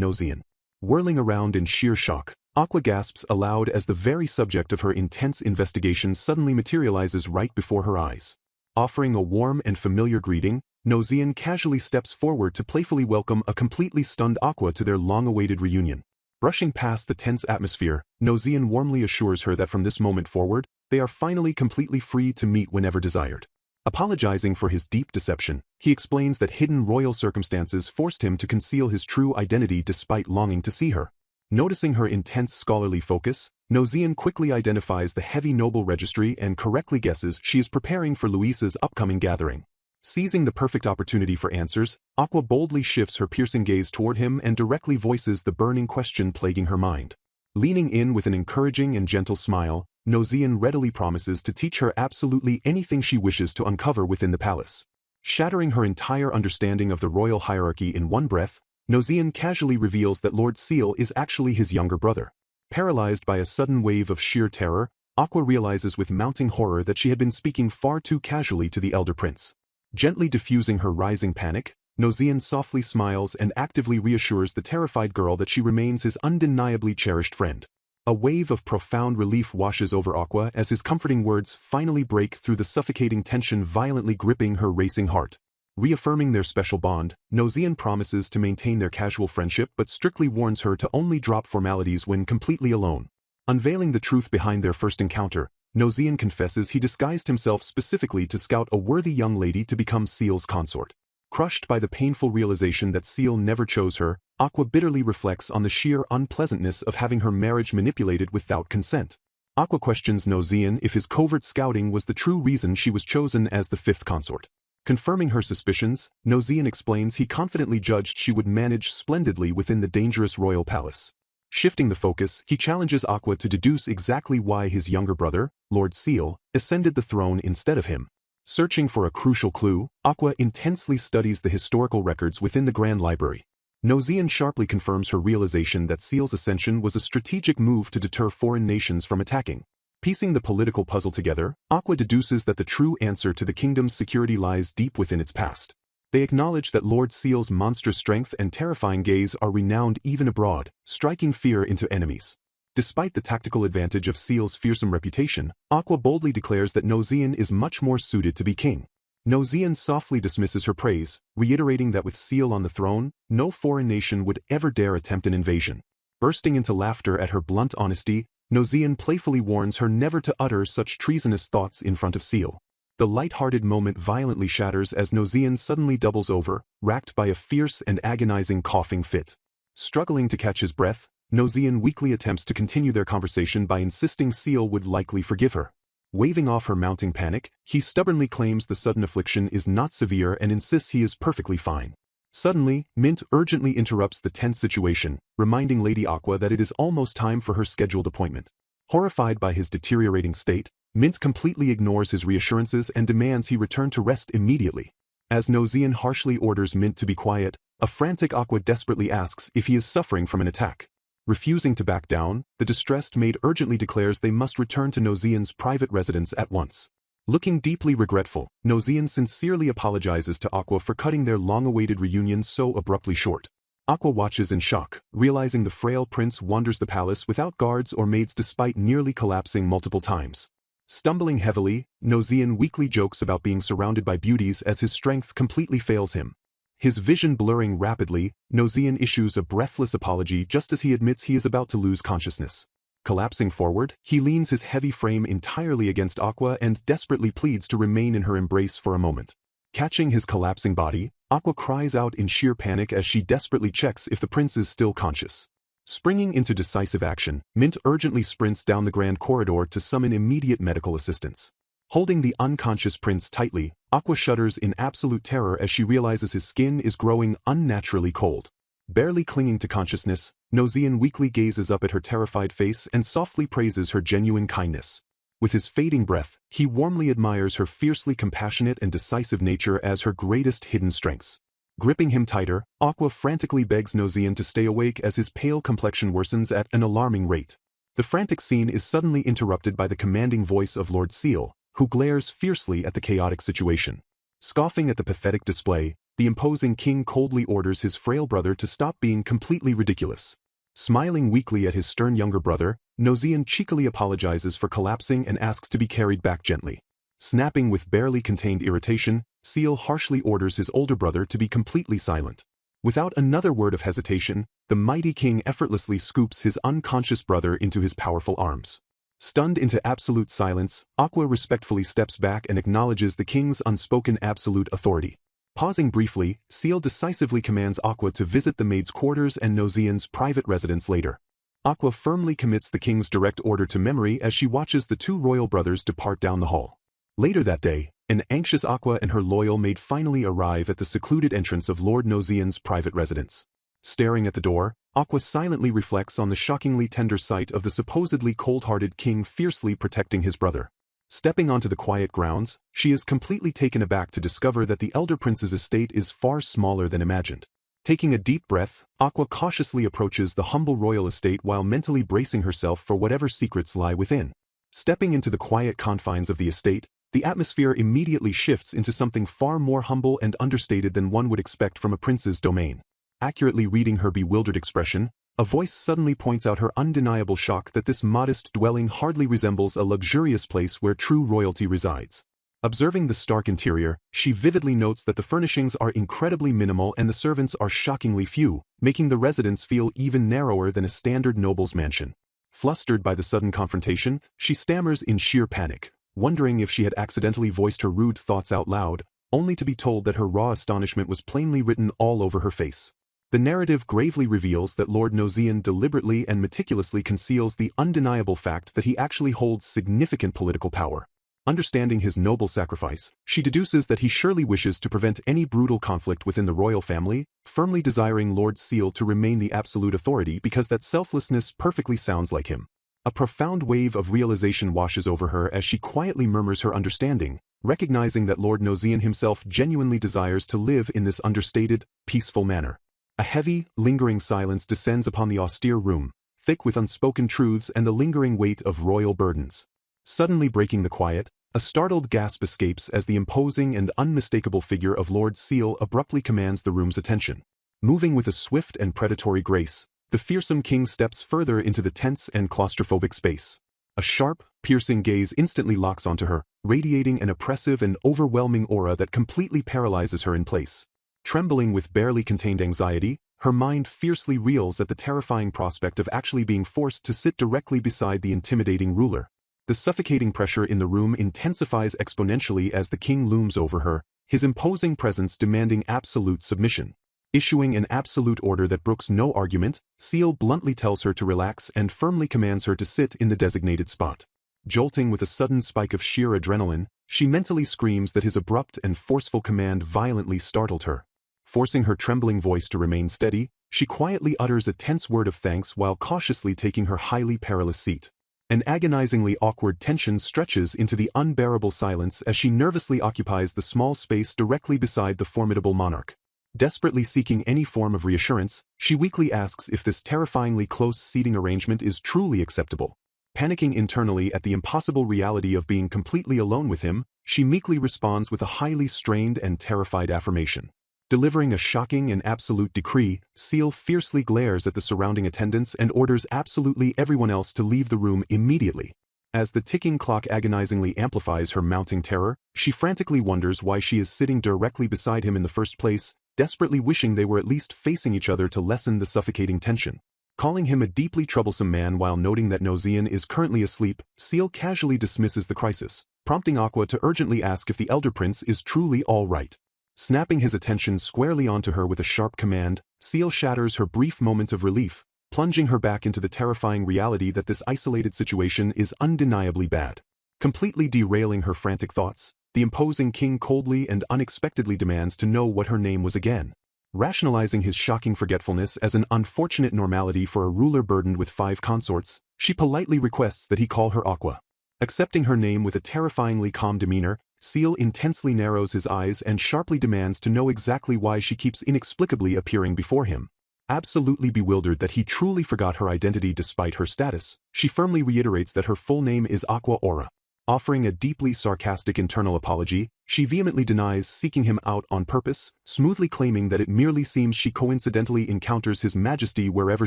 Nosian. Whirling around in sheer shock, Aqua gasps aloud as the very subject of her intense investigation suddenly materializes right before her eyes. Offering a warm and familiar greeting, Nosian casually steps forward to playfully welcome a completely stunned Aqua to their long-awaited reunion. Brushing past the tense atmosphere, Nosian warmly assures her that from this moment forward, they are finally completely free to meet whenever desired. Apologizing for his deep deception, he explains that hidden royal circumstances forced him to conceal his true identity despite longing to see her. Noticing her intense scholarly focus, Nosian quickly identifies the heavy noble registry and correctly guesses she is preparing for Luisa's upcoming gathering. Seizing the perfect opportunity for answers, Aqua boldly shifts her piercing gaze toward him and directly voices the burning question plaguing her mind. Leaning in with an encouraging and gentle smile, Nosian readily promises to teach her absolutely anything she wishes to uncover within the palace. Shattering her entire understanding of the royal hierarchy in one breath, Nosian casually reveals that Lord Seal is actually his younger brother. Paralyzed by a sudden wave of sheer terror, Aqua realizes with mounting horror that she had been speaking far too casually to the elder prince. Gently diffusing her rising panic, Nosian softly smiles and actively reassures the terrified girl that she remains his undeniably cherished friend. A wave of profound relief washes over Aqua as his comforting words finally break through the suffocating tension violently gripping her racing heart. Reaffirming their special bond, Nosian promises to maintain their casual friendship but strictly warns her to only drop formalities when completely alone. Unveiling the truth behind their first encounter, Nosian confesses he disguised himself specifically to scout a worthy young lady to become Seal's consort. Crushed by the painful realization that Seal never chose her, Aqua bitterly reflects on the sheer unpleasantness of having her marriage manipulated without consent. Aqua questions Nosian if his covert scouting was the true reason she was chosen as the fifth consort. Confirming her suspicions, Nosian explains he confidently judged she would manage splendidly within the dangerous royal palace. Shifting the focus, he challenges Aqua to deduce exactly why his younger brother, Lord Seal, ascended the throne instead of him. Searching for a crucial clue, Aqua intensely studies the historical records within the Grand Library. Nosian sharply confirms her realization that Seal's ascension was a strategic move to deter foreign nations from attacking. Piecing the political puzzle together, Aqua deduces that the true answer to the kingdom's security lies deep within its past. They acknowledge that Lord Seal's monstrous strength and terrifying gaze are renowned even abroad, striking fear into enemies. Despite the tactical advantage of Seal's fearsome reputation, Aqua boldly declares that Nosian is much more suited to be king. Nosian softly dismisses her praise, reiterating that with Seal on the throne, no foreign nation would ever dare attempt an invasion. Bursting into laughter at her blunt honesty, Nosian playfully warns her never to utter such treasonous thoughts in front of Seal. The light-hearted moment violently shatters as Nosian suddenly doubles over, racked by a fierce and agonizing coughing fit. Struggling to catch his breath, Nosian weakly attempts to continue their conversation by insisting Seal would likely forgive her. Waving off her mounting panic, he stubbornly claims the sudden affliction is not severe and insists he is perfectly fine. Suddenly, Mint urgently interrupts the tense situation, reminding Lady Aqua that it is almost time for her scheduled appointment. Horrified by his deteriorating state, Mint completely ignores his reassurances and demands he return to rest immediately. As Nosian harshly orders Mint to be quiet, a frantic Aqua desperately asks if he is suffering from an attack. Refusing to back down, the distressed maid urgently declares they must return to Nosian's private residence at once. Looking deeply regretful, Nosian sincerely apologizes to Aqua for cutting their long-awaited reunion so abruptly short. Aqua watches in shock, realizing the frail prince wanders the palace without guards or maids despite nearly collapsing multiple times. Stumbling heavily, Nosian weakly jokes about being surrounded by beauties as his strength completely fails him. His vision blurring rapidly, Nosian issues a breathless apology just as he admits he is about to lose consciousness. Collapsing forward, he leans his heavy frame entirely against Aqua and desperately pleads to remain in her embrace for a moment. Catching his collapsing body, Aqua cries out in sheer panic as she desperately checks if the prince is still conscious. Springing into decisive action, Mint urgently sprints down the grand corridor to summon immediate medical assistance. Holding the unconscious prince tightly, Aqua shudders in absolute terror as she realizes his skin is growing unnaturally cold. Barely clinging to consciousness, Nosian weakly gazes up at her terrified face and softly praises her genuine kindness. With his fading breath, he warmly admires her fiercely compassionate and decisive nature as her greatest hidden strengths. Gripping him tighter, Aqua frantically begs Nosian to stay awake as his pale complexion worsens at an alarming rate. The frantic scene is suddenly interrupted by the commanding voice of Lord Seal, who glares fiercely at the chaotic situation. Scoffing at the pathetic display, the imposing king coldly orders his frail brother to stop being completely ridiculous. Smiling weakly at his stern younger brother, Nozian cheekily apologizes for collapsing and asks to be carried back gently. Snapping with barely contained irritation, Seal harshly orders his older brother to be completely silent. Without another word of hesitation, the mighty king effortlessly scoops his unconscious brother into his powerful arms. Stunned into absolute silence, Aqua respectfully steps back and acknowledges the king's unspoken absolute authority. Pausing briefly, Seal decisively commands Aqua to visit the maid's quarters and Nozian's private residence later. Aqua firmly commits the king's direct order to memory as she watches the two royal brothers depart down the hall. Later that day, an anxious Aqua and her loyal maid finally arrive at the secluded entrance of Lord Nozian's private residence. Staring at the door, Aqua silently reflects on the shockingly tender sight of the supposedly cold-hearted king fiercely protecting his brother. Stepping onto the quiet grounds, she is completely taken aback to discover that the elder prince's estate is far smaller than imagined. Taking a deep breath, Aqua cautiously approaches the humble royal estate while mentally bracing herself for whatever secrets lie within. Stepping into the quiet confines of the estate, the atmosphere immediately shifts into something far more humble and understated than one would expect from a prince's domain. Accurately reading her bewildered expression, a voice suddenly points out her undeniable shock that this modest dwelling hardly resembles a luxurious place where true royalty resides. Observing the stark interior, she vividly notes that the furnishings are incredibly minimal and the servants are shockingly few, making the residence feel even narrower than a standard noble's mansion. Flustered by the sudden confrontation, she stammers in sheer panic, wondering if she had accidentally voiced her rude thoughts out loud, only to be told that her raw astonishment was plainly written all over her face. The narrative gravely reveals that Lord Nozian deliberately and meticulously conceals the undeniable fact that he actually holds significant political power. Understanding his noble sacrifice, she deduces that he surely wishes to prevent any brutal conflict within the royal family, firmly desiring Lord Seal to remain the absolute authority because that selflessness perfectly sounds like him. A profound wave of realization washes over her as she quietly murmurs her understanding, recognizing that Lord Nozian himself genuinely desires to live in this understated, peaceful manner. A heavy, lingering silence descends upon the austere room, thick with unspoken truths and the lingering weight of royal burdens. Suddenly breaking the quiet, a startled gasp escapes as the imposing and unmistakable figure of Lord Seal abruptly commands the room's attention. Moving with a swift and predatory grace, the fearsome king steps further into the tense and claustrophobic space. A sharp, piercing gaze instantly locks onto her, radiating an oppressive and overwhelming aura that completely paralyzes her in place. Trembling with barely contained anxiety, her mind fiercely reels at the terrifying prospect of actually being forced to sit directly beside the intimidating ruler. The suffocating pressure in the room intensifies exponentially as the king looms over her, his imposing presence demanding absolute submission. Issuing an absolute order that brooks no argument, Seal bluntly tells her to relax and firmly commands her to sit in the designated spot. Jolting with a sudden spike of sheer adrenaline, she mentally screams that his abrupt and forceful command violently startled her. Forcing her trembling voice to remain steady, she quietly utters a tense word of thanks while cautiously taking her highly perilous seat. An agonizingly awkward tension stretches into the unbearable silence as she nervously occupies the small space directly beside the formidable monarch. Desperately seeking any form of reassurance, she weakly asks if this terrifyingly close seating arrangement is truly acceptable. Panicking internally at the impossible reality of being completely alone with him, she meekly responds with a highly strained and terrified affirmation. Delivering a shocking and absolute decree, Seal fiercely glares at the surrounding attendants and orders absolutely everyone else to leave the room immediately. As the ticking clock agonizingly amplifies her mounting terror, she frantically wonders why she is sitting directly beside him in the first place, desperately wishing they were at least facing each other to lessen the suffocating tension. Calling him a deeply troublesome man while noting that Nozian is currently asleep, Seal casually dismisses the crisis, prompting Aqua to urgently ask if the elder prince is truly all right. Snapping his attention squarely onto her with a sharp command, Seal shatters her brief moment of relief, plunging her back into the terrifying reality that this isolated situation is undeniably bad. Completely derailing her frantic thoughts, the imposing king coldly and unexpectedly demands to know what her name was again. Rationalizing his shocking forgetfulness as an unfortunate normality for a ruler burdened with 5 consorts, she politely requests that he call her Aqua. Accepting her name with a terrifyingly calm demeanor, Seal intensely narrows his eyes and sharply demands to know exactly why she keeps inexplicably appearing before him. Absolutely bewildered that he truly forgot her identity despite her status, she firmly reiterates that her full name is Aqua Aura. Offering a deeply sarcastic internal apology, she vehemently denies seeking him out on purpose, smoothly claiming that it merely seems she coincidentally encounters His Majesty wherever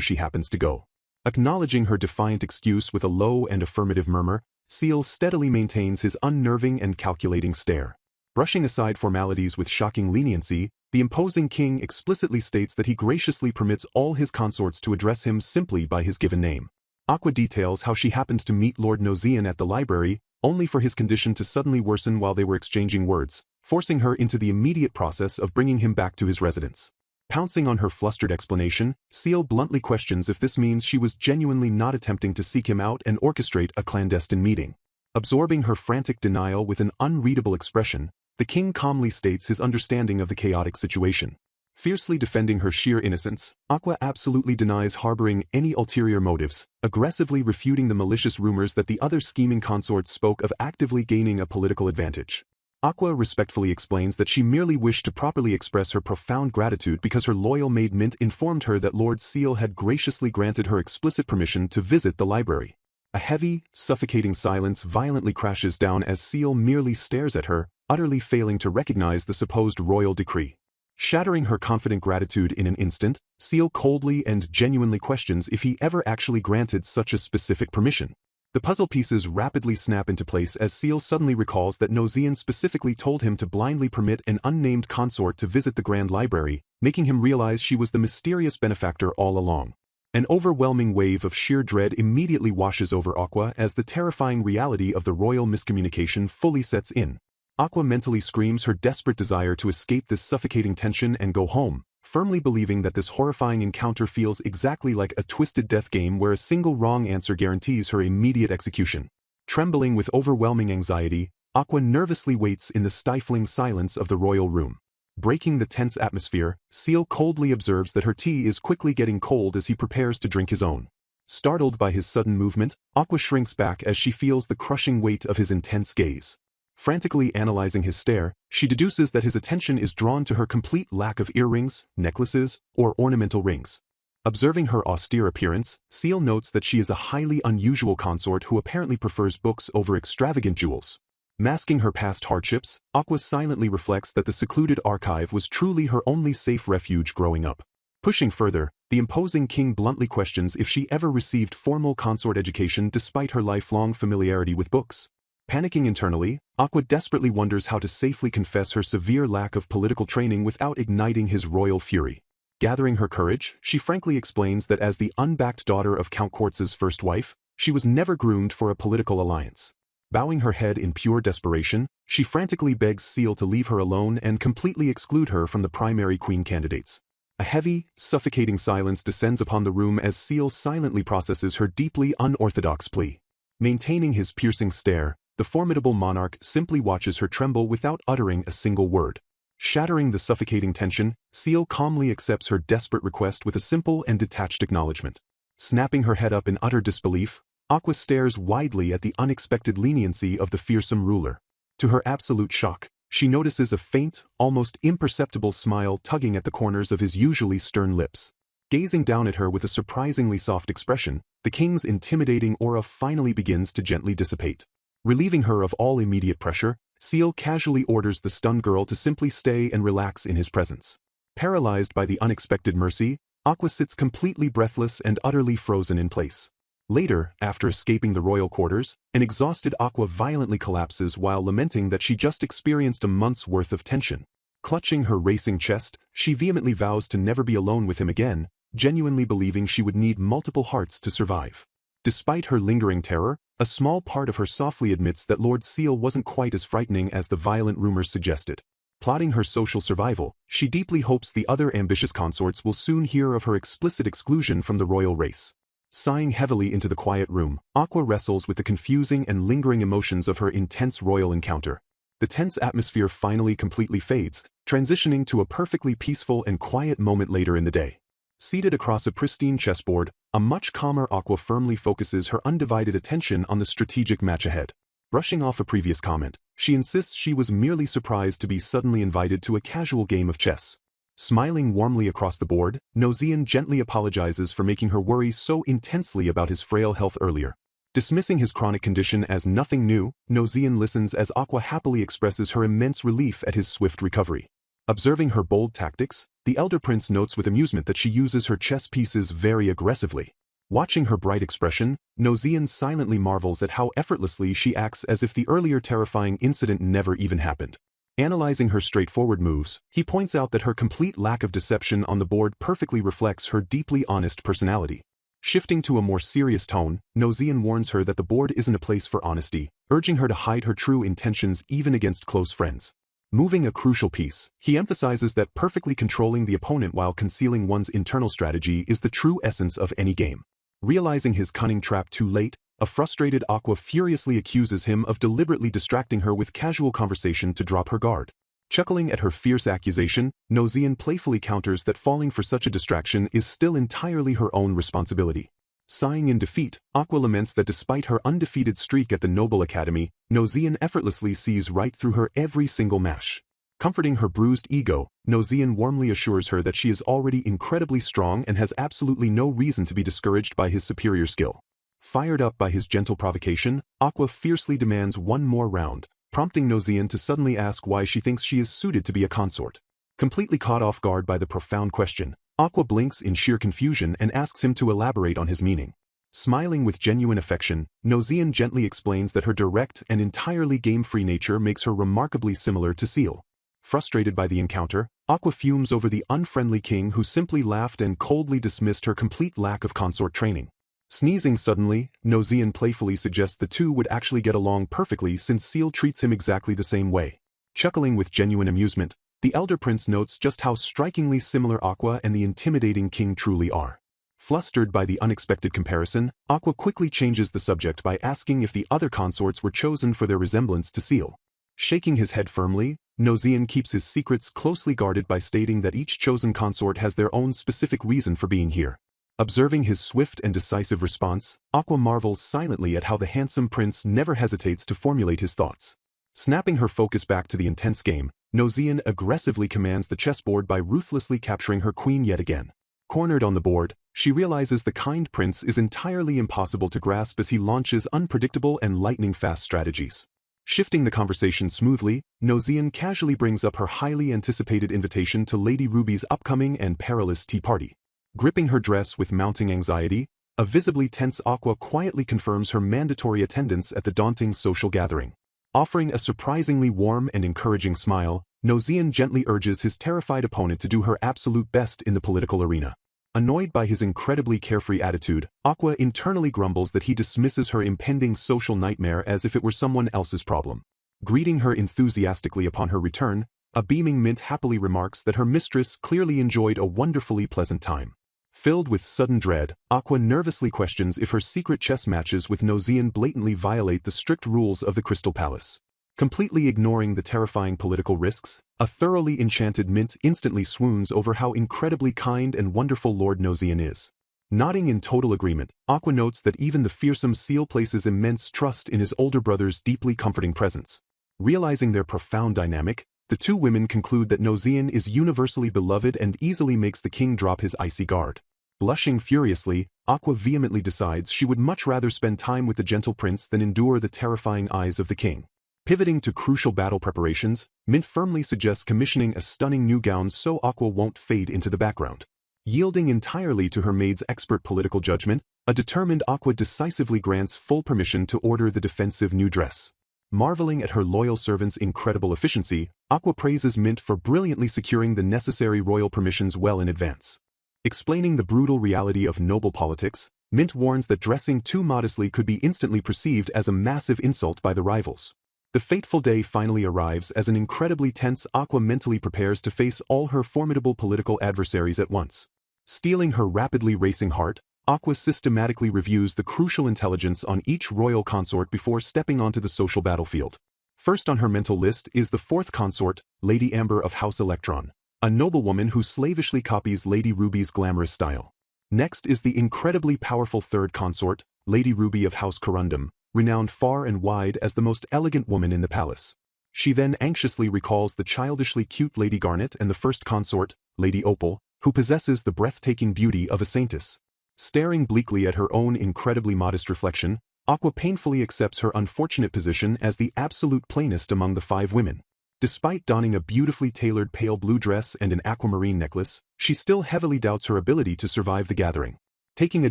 she happens to go. Acknowledging her defiant excuse with a low and affirmative murmur, Seal steadily maintains his unnerving and calculating stare. Brushing aside formalities with shocking leniency, the imposing king explicitly states that he graciously permits all his consorts to address him simply by his given name. Aqua details how she happened to meet Lord Nozian at the library, only for his condition to suddenly worsen while they were exchanging words, forcing her into the immediate process of bringing him back to his residence. Pouncing on her flustered explanation, Seal bluntly questions if this means she was genuinely not attempting to seek him out and orchestrate a clandestine meeting. Absorbing her frantic denial with an unreadable expression, the king calmly states his understanding of the chaotic situation. Fiercely defending her sheer innocence, Aqua absolutely denies harboring any ulterior motives, aggressively refuting the malicious rumors that the other scheming consorts spoke of actively gaining a political advantage. Aqua respectfully explains that she merely wished to properly express her profound gratitude because her loyal maid Mint informed her that Lord Seal had graciously granted her explicit permission to visit the library. A heavy, suffocating silence violently crashes down as Seal merely stares at her, utterly failing to recognize the supposed royal decree. Shattering her confident gratitude in an instant, Seal coldly and genuinely questions if he ever actually granted such a specific permission. The puzzle pieces rapidly snap into place as Seal suddenly recalls that Nozian specifically told him to blindly permit an unnamed consort to visit the Grand Library, making him realize she was the mysterious benefactor all along. An overwhelming wave of sheer dread immediately washes over Aqua as the terrifying reality of the royal miscommunication fully sets in. Aqua mentally screams her desperate desire to escape this suffocating tension and go home, firmly believing that this horrifying encounter feels exactly like a twisted death game where a single wrong answer guarantees her immediate execution. Trembling with overwhelming anxiety, Aqua nervously waits in the stifling silence of the royal room. Breaking the tense atmosphere, Seal coldly observes that her tea is quickly getting cold as he prepares to drink his own. Startled by his sudden movement, Aqua shrinks back as she feels the crushing weight of his intense gaze. Frantically analyzing his stare, she deduces that his attention is drawn to her complete lack of earrings, necklaces, or ornamental rings. Observing her austere appearance, Seal notes that she is a highly unusual consort who apparently prefers books over extravagant jewels. Masking her past hardships, Aqua silently reflects that the secluded archive was truly her only safe refuge growing up. Pushing further, the imposing king bluntly questions if she ever received formal consort education despite her lifelong familiarity with books. Panicking internally, Aqua desperately wonders how to safely confess her severe lack of political training without igniting his royal fury. Gathering her courage, she frankly explains that as the unbacked daughter of Count Quartz's first wife, she was never groomed for a political alliance. Bowing her head in pure desperation, she frantically begs Seal to leave her alone and completely exclude her from the primary queen candidates. A heavy, suffocating silence descends upon the room as Seal silently processes her deeply unorthodox plea. Maintaining his piercing stare, the formidable monarch simply watches her tremble without uttering a single word. Shattering the suffocating tension, Seal calmly accepts her desperate request with a simple and detached acknowledgement. Snapping her head up in utter disbelief, Aqua stares widely at the unexpected leniency of the fearsome ruler. To her absolute shock, she notices a faint, almost imperceptible smile tugging at the corners of his usually stern lips. Gazing down at her with a surprisingly soft expression, the king's intimidating aura finally begins to gently dissipate. Relieving her of all immediate pressure, Seal casually orders the stunned girl to simply stay and relax in his presence. Paralyzed by the unexpected mercy, Aqua sits completely breathless and utterly frozen in place. Later, after escaping the royal quarters, an exhausted Aqua violently collapses while lamenting that she just experienced a month's worth of tension. Clutching her racing chest, she vehemently vows to never be alone with him again, genuinely believing she would need multiple hearts to survive. Despite her lingering terror, a small part of her softly admits that Lord Seal wasn't quite as frightening as the violent rumors suggested. Plotting her social survival, she deeply hopes the other ambitious consorts will soon hear of her explicit exclusion from the royal race. Sighing heavily into the quiet room, Aqua wrestles with the confusing and lingering emotions of her intense royal encounter. The tense atmosphere finally completely fades, transitioning to a perfectly peaceful and quiet moment later in the day. Seated across a pristine chessboard, a much calmer Aqua firmly focuses her undivided attention on the strategic match ahead. Brushing off a previous comment, she insists she was merely surprised to be suddenly invited to a casual game of chess. Smiling warmly across the board, Nozian gently apologizes for making her worry so intensely about his frail health earlier. Dismissing his chronic condition as nothing new, Nozian listens as Aqua happily expresses her immense relief at his swift recovery. Observing her bold tactics, the elder prince notes with amusement that she uses her chess pieces very aggressively. Watching her bright expression, Nozian silently marvels at how effortlessly she acts as if the earlier terrifying incident never even happened. Analyzing her straightforward moves, he points out that her complete lack of deception on the board perfectly reflects her deeply honest personality. Shifting to a more serious tone, Nozian warns her that the board isn't a place for honesty, urging her to hide her true intentions even against close friends. Moving a crucial piece, he emphasizes that perfectly controlling the opponent while concealing one's internal strategy is the true essence of any game. Realizing his cunning trap too late, a frustrated Aqua furiously accuses him of deliberately distracting her with casual conversation to drop her guard. Chuckling at her fierce accusation, Nozian playfully counters that falling for such a distraction is still entirely her own responsibility. Sighing in defeat, Aqua laments that despite her undefeated streak at the Noble Academy, Nozian effortlessly sees right through her every single mash. Comforting her bruised ego, Nozian warmly assures her that she is already incredibly strong and has absolutely no reason to be discouraged by his superior skill. Fired up by his gentle provocation, Aqua fiercely demands one more round, prompting Nozian to suddenly ask why she thinks she is suited to be a consort. Completely caught off guard by the profound question, Aqua blinks in sheer confusion and asks him to elaborate on his meaning. Smiling with genuine affection, Nozian gently explains that her direct and entirely game-free nature makes her remarkably similar to Seal. Frustrated by the encounter, Aqua fumes over the unfriendly king who simply laughed and coldly dismissed her complete lack of consort training. Sneezing suddenly, Nozian playfully suggests the two would actually get along perfectly since Seal treats him exactly the same way. Chuckling with genuine amusement, the elder prince notes just how strikingly similar Aqua and the intimidating king truly are. Flustered by the unexpected comparison, Aqua quickly changes the subject by asking if the other consorts were chosen for their resemblance to Seal. Shaking his head firmly, Nozian keeps his secrets closely guarded by stating that each chosen consort has their own specific reason for being here. Observing his swift and decisive response, Aqua marvels silently at how the handsome prince never hesitates to formulate his thoughts. Snapping her focus back to the intense game, Nozian aggressively commands the chessboard by ruthlessly capturing her queen yet again. Cornered on the board, she realizes the kind prince is entirely impossible to grasp as he launches unpredictable and lightning-fast strategies. Shifting the conversation smoothly, Nozian casually brings up her highly anticipated invitation to Lady Ruby's upcoming and perilous tea party. Gripping her dress with mounting anxiety, a visibly tense Aqua quietly confirms her mandatory attendance at the daunting social gathering. Offering a surprisingly warm and encouraging smile, Nozian gently urges his terrified opponent to do her absolute best in the political arena. Annoyed by his incredibly carefree attitude, Aqua internally grumbles that he dismisses her impending social nightmare as if it were someone else's problem. Greeting her enthusiastically upon her return, a beaming Mint happily remarks that her mistress clearly enjoyed a wonderfully pleasant time. Filled with sudden dread, Aqua nervously questions if her secret chess matches with Nozian blatantly violate the strict rules of the Crystal Palace. Completely ignoring the terrifying political risks, a thoroughly enchanted Mint instantly swoons over how incredibly kind and wonderful Lord Nozian is. Nodding in total agreement, Aqua notes that even the fearsome Seal places immense trust in his older brother's deeply comforting presence. Realizing their profound dynamic, the two women conclude that Nozian is universally beloved and easily makes the king drop his icy guard. Blushing furiously, Aqua vehemently decides she would much rather spend time with the gentle prince than endure the terrifying eyes of the king. Pivoting to crucial battle preparations, Mint firmly suggests commissioning a stunning new gown so Aqua won't fade into the background. Yielding entirely to her maid's expert political judgment, a determined Aqua decisively grants full permission to order the defensive new dress. Marveling at her loyal servant's incredible efficiency, Aqua praises Mint for brilliantly securing the necessary royal permissions well in advance. Explaining the brutal reality of noble politics, Mint warns that dressing too modestly could be instantly perceived as a massive insult by the rivals. The fateful day finally arrives as an incredibly tense Aqua mentally prepares to face all her formidable political adversaries at once. Steeling her rapidly racing heart, Aqua systematically reviews the crucial intelligence on each royal consort before stepping onto the social battlefield. First on her mental list is the fourth consort, Lady Amber of House Electron, a noblewoman who slavishly copies Lady Ruby's glamorous style. Next is the incredibly powerful third consort, Lady Ruby of House Corundum, renowned far and wide as the most elegant woman in the palace. She then anxiously recalls the childishly cute Lady Garnet and the first consort, Lady Opal, who possesses the breathtaking beauty of a saintess. Staring bleakly at her own incredibly modest reflection, Aqua painfully accepts her unfortunate position as the absolute plainest among the 5 women. Despite donning a beautifully tailored pale blue dress and an aquamarine necklace, she still heavily doubts her ability to survive the gathering. Taking a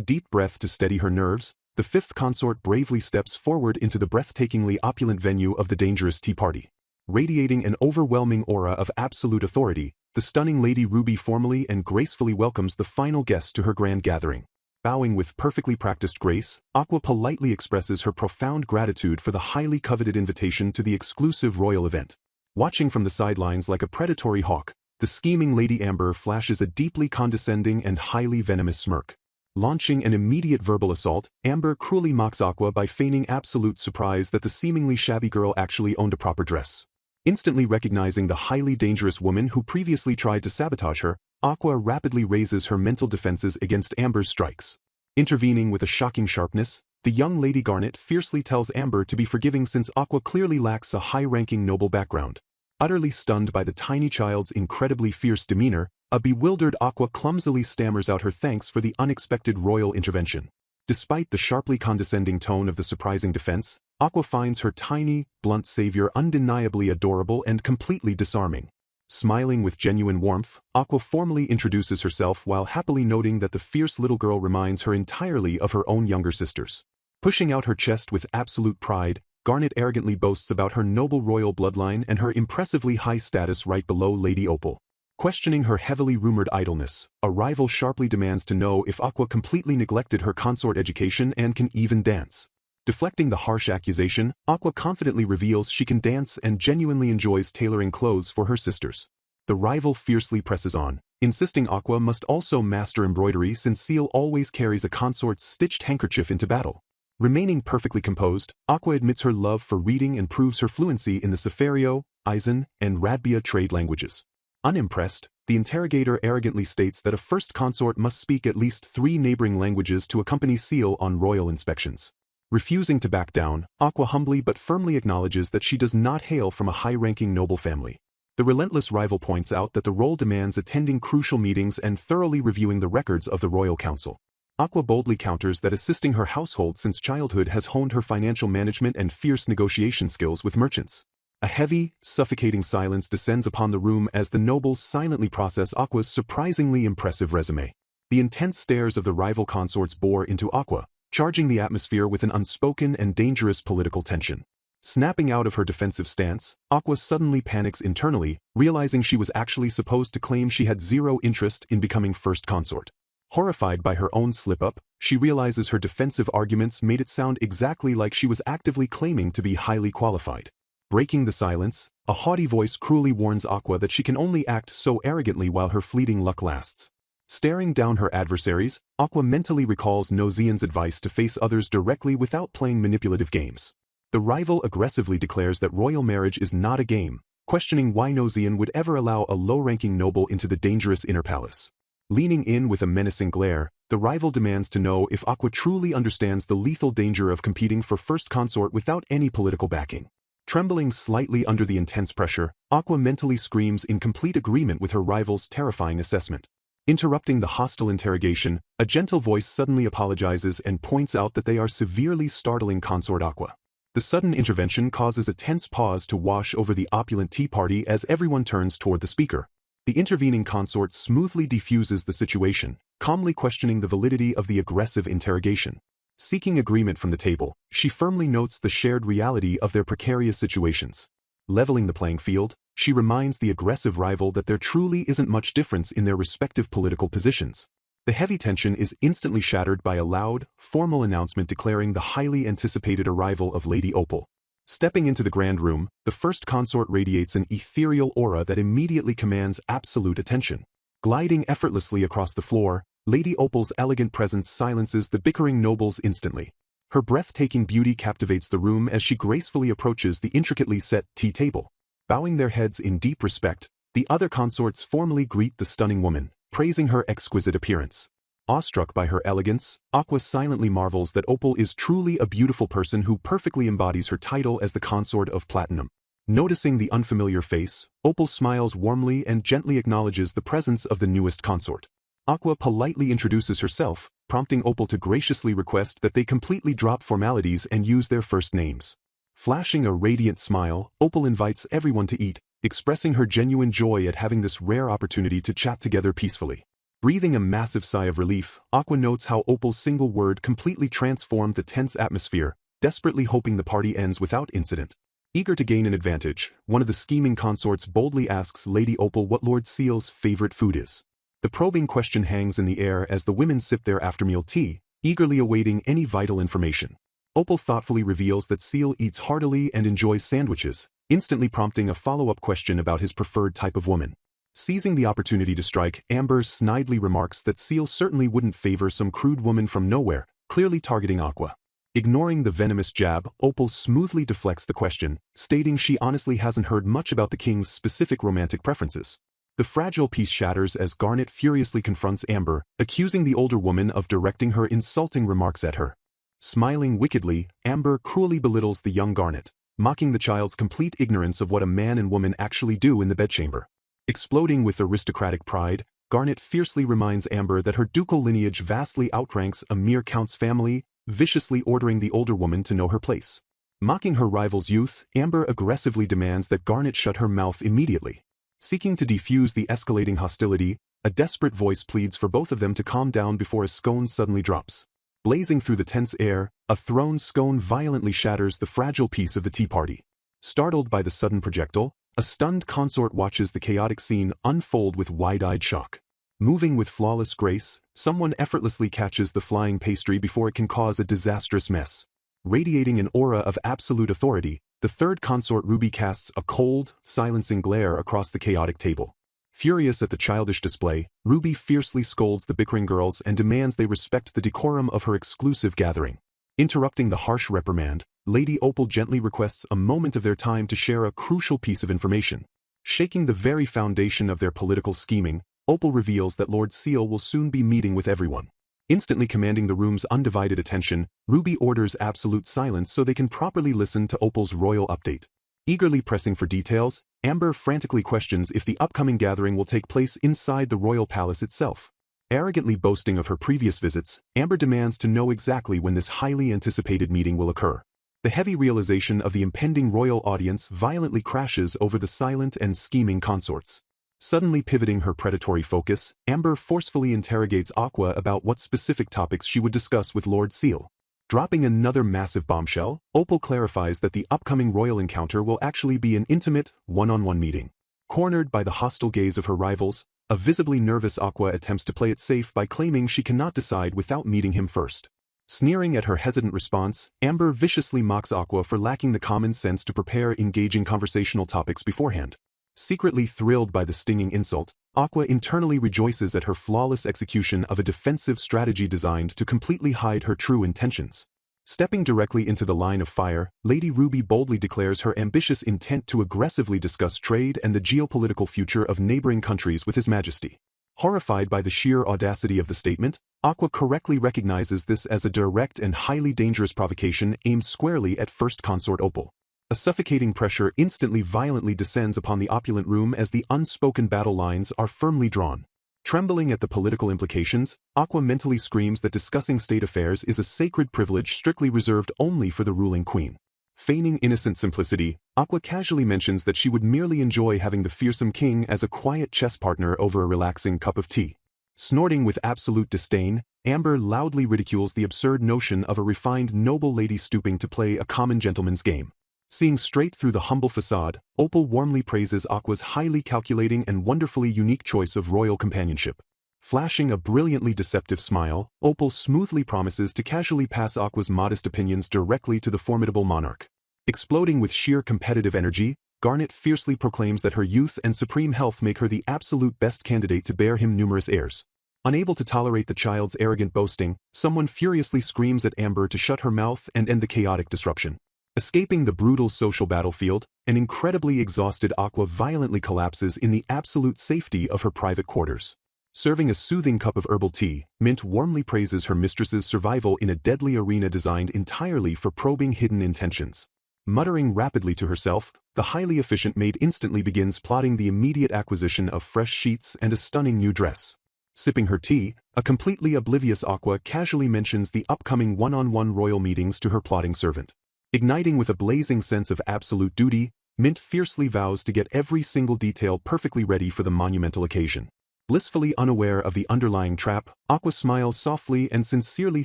deep breath to steady her nerves, the 5th consort bravely steps forward into the breathtakingly opulent venue of the dangerous tea party. Radiating an overwhelming aura of absolute authority, the stunning Lady Ruby formally and gracefully welcomes the final guest to her grand gathering. Bowing with perfectly practiced grace, Aqua politely expresses her profound gratitude for the highly coveted invitation to the exclusive royal event. Watching from the sidelines like a predatory hawk, the scheming Lady Amber flashes a deeply condescending and highly venomous smirk. Launching an immediate verbal assault, Amber cruelly mocks Aqua by feigning absolute surprise that the seemingly shabby girl actually owned a proper dress. Instantly recognizing the highly dangerous woman who previously tried to sabotage her, Aqua rapidly raises her mental defenses against Amber's strikes. Intervening with a shocking sharpness, the young Lady Garnet fiercely tells Amber to be forgiving since Aqua clearly lacks a high-ranking noble background. Utterly stunned by the tiny child's incredibly fierce demeanor, a bewildered Aqua clumsily stammers out her thanks for the unexpected royal intervention. Despite the sharply condescending tone of the surprising defense, Aqua finds her tiny, blunt savior undeniably adorable and completely disarming. Smiling with genuine warmth, Aqua formally introduces herself while happily noting that the fierce little girl reminds her entirely of her own younger sisters. Pushing out her chest with absolute pride, Garnet arrogantly boasts about her noble royal bloodline and her impressively high status right below Lady Opal. Questioning her heavily rumored idleness, a rival sharply demands to know if Aqua completely neglected her consort education and can even dance. Deflecting the harsh accusation, Aqua confidently reveals she can dance and genuinely enjoys tailoring clothes for her sisters. The rival fiercely presses on, insisting Aqua must also master embroidery since Seal always carries a consort's stitched handkerchief into battle. Remaining perfectly composed, Aqua admits her love for reading and proves her fluency in the Cefario, Isan, and Radbia trade languages. Unimpressed, the interrogator arrogantly states that a first consort must speak at least 3 neighboring languages to accompany Seal on royal inspections. Refusing to back down, Aqua humbly but firmly acknowledges that she does not hail from a high-ranking noble family. The relentless rival points out that the role demands attending crucial meetings and thoroughly reviewing the records of the royal council. Aqua boldly counters that assisting her household since childhood has honed her financial management and fierce negotiation skills with merchants. A heavy, suffocating silence descends upon the room as the nobles silently process Aqua's surprisingly impressive resume. The intense stares of the rival consorts bore into Aqua, charging the atmosphere with an unspoken and dangerous political tension. Snapping out of her defensive stance, Aqua suddenly panics internally, realizing she was actually supposed to claim she had zero interest in becoming first consort. Horrified by her own slip-up, she realizes her defensive arguments made it sound exactly like she was actively claiming to be highly qualified. Breaking the silence, a haughty voice cruelly warns Aqua that she can only act so arrogantly while her fleeting luck lasts. Staring down her adversaries, Aqua mentally recalls Nozian's advice to face others directly without playing manipulative games. The rival aggressively declares that royal marriage is not a game, questioning why Nozian would ever allow a low-ranking noble into the dangerous inner palace. Leaning in with a menacing glare, the rival demands to know if Aqua truly understands the lethal danger of competing for first consort without any political backing. Trembling slightly under the intense pressure, Aqua mentally screams in complete agreement with her rival's terrifying assessment. Interrupting the hostile interrogation, a gentle voice suddenly apologizes and points out that they are severely startling consort Aqua. The sudden intervention causes a tense pause to wash over the opulent tea party as everyone turns toward the speaker. The intervening consort smoothly defuses the situation, calmly questioning the validity of the aggressive interrogation. Seeking agreement from the table, she firmly notes the shared reality of their precarious situations. Leveling the playing field, she reminds the aggressive rival that there truly isn't much difference in their respective political positions. The heavy tension is instantly shattered by a loud, formal announcement declaring the highly anticipated arrival of Lady Opal. Stepping into the grand room, the first consort radiates an ethereal aura that immediately commands absolute attention. Gliding effortlessly across the floor, Lady Opal's elegant presence silences the bickering nobles instantly. Her breathtaking beauty captivates the room as she gracefully approaches the intricately set tea table. Bowing their heads in deep respect, the other consorts formally greet the stunning woman, praising her exquisite appearance. Awestruck by her elegance, Aqua silently marvels that Opal is truly a beautiful person who perfectly embodies her title as the consort of Platinum. Noticing the unfamiliar face, Opal smiles warmly and gently acknowledges the presence of the newest consort. Aqua politely introduces herself, prompting Opal to graciously request that they completely drop formalities and use their first names. Flashing a radiant smile, Opal invites everyone to eat, expressing her genuine joy at having this rare opportunity to chat together peacefully. Breathing a massive sigh of relief, Aqua notes how Opal's single word completely transformed the tense atmosphere, desperately hoping the party ends without incident. Eager to gain an advantage, one of the scheming consorts boldly asks Lady Opal what Lord Seal's favorite food is. The probing question hangs in the air as the women sip their after-meal tea, eagerly awaiting any vital information. Opal thoughtfully reveals that Seal eats heartily and enjoys sandwiches, instantly prompting a follow-up question about his preferred type of woman. Seizing the opportunity to strike, Amber snidely remarks that Seal certainly wouldn't favor some crude woman from nowhere, clearly targeting Aqua. Ignoring the venomous jab, Opal smoothly deflects the question, stating she honestly hasn't heard much about the king's specific romantic preferences. The fragile peace shatters as Garnet furiously confronts Amber, accusing the older woman of directing her insulting remarks at her. Smiling wickedly, Amber cruelly belittles the young Garnet, mocking the child's complete ignorance of what a man and woman actually do in the bedchamber. Exploding with aristocratic pride, Garnet fiercely reminds Amber that her ducal lineage vastly outranks a mere count's family, viciously ordering the older woman to know her place. Mocking her rival's youth, Amber aggressively demands that Garnet shut her mouth immediately. Seeking to defuse the escalating hostility, a desperate voice pleads for both of them to calm down before a scone suddenly drops. Blazing through the tense air, a thrown scone violently shatters the fragile piece of the tea party. Startled by the sudden projectile, a stunned consort watches the chaotic scene unfold with wide-eyed shock. Moving with flawless grace, someone effortlessly catches the flying pastry before it can cause a disastrous mess. Radiating an aura of absolute authority, the third consort Ruby casts a cold, silencing glare across the chaotic table. Furious at the childish display, Ruby fiercely scolds the bickering girls and demands they respect the decorum of her exclusive gathering. Interrupting the harsh reprimand, Lady Opal gently requests a moment of their time to share a crucial piece of information. Shaking the very foundation of their political scheming, Opal reveals that Lord Seal will soon be meeting with everyone. Instantly commanding the room's undivided attention, Ruby orders absolute silence so they can properly listen to Opal's royal update. Eagerly pressing for details, Amber frantically questions if the upcoming gathering will take place inside the royal palace itself. Arrogantly boasting of her previous visits, Amber demands to know exactly when this highly anticipated meeting will occur. The heavy realization of the impending royal audience violently crashes over the silent and scheming consorts. Suddenly pivoting her predatory focus, Amber forcefully interrogates Aqua about what specific topics she would discuss with Lord Seal. Dropping another massive bombshell, Opal clarifies that the upcoming royal encounter will actually be an intimate, one-on-one meeting. Cornered by the hostile gaze of her rivals, a visibly nervous Aqua attempts to play it safe by claiming she cannot decide without meeting him first. Sneering at her hesitant response, Amber viciously mocks Aqua for lacking the common sense to prepare engaging conversational topics beforehand. Secretly thrilled by the stinging insult, Aqua internally rejoices at her flawless execution of a defensive strategy designed to completely hide her true intentions. Stepping directly into the line of fire, Lady Ruby boldly declares her ambitious intent to aggressively discuss trade and the geopolitical future of neighboring countries with His Majesty. Horrified by the sheer audacity of the statement, Aqua correctly recognizes this as a direct and highly dangerous provocation aimed squarely at First Consort Opal. A suffocating pressure instantly violently descends upon the opulent room as the unspoken battle lines are firmly drawn. Trembling at the political implications, Aqua mentally screams that discussing state affairs is a sacred privilege strictly reserved only for the ruling queen. Feigning innocent simplicity, Aqua casually mentions that she would merely enjoy having the fearsome king as a quiet chess partner over a relaxing cup of tea. Snorting with absolute disdain, Amber loudly ridicules the absurd notion of a refined noble lady stooping to play a common gentleman's game. Seeing straight through the humble facade, Opal warmly praises Aqua's highly calculating and wonderfully unique choice of royal companionship. Flashing a brilliantly deceptive smile, Opal smoothly promises to casually pass Aqua's modest opinions directly to the formidable monarch. Exploding with sheer competitive energy, Garnet fiercely proclaims that her youth and supreme health make her the absolute best candidate to bear him numerous heirs. Unable to tolerate the child's arrogant boasting, someone furiously screams at Amber to shut her mouth and end the chaotic disruption. Escaping the brutal social battlefield, an incredibly exhausted Aqua violently collapses in the absolute safety of her private quarters. Serving a soothing cup of herbal tea, Mint warmly praises her mistress's survival in a deadly arena designed entirely for probing hidden intentions. Muttering rapidly to herself, the highly efficient maid instantly begins plotting the immediate acquisition of fresh sheets and a stunning new dress. Sipping her tea, a completely oblivious Aqua casually mentions the upcoming one-on-one royal meetings to her plotting servant. Igniting with a blazing sense of absolute duty, Mint fiercely vows to get every single detail perfectly ready for the monumental occasion. Blissfully unaware of the underlying trap, Aqua smiles softly and sincerely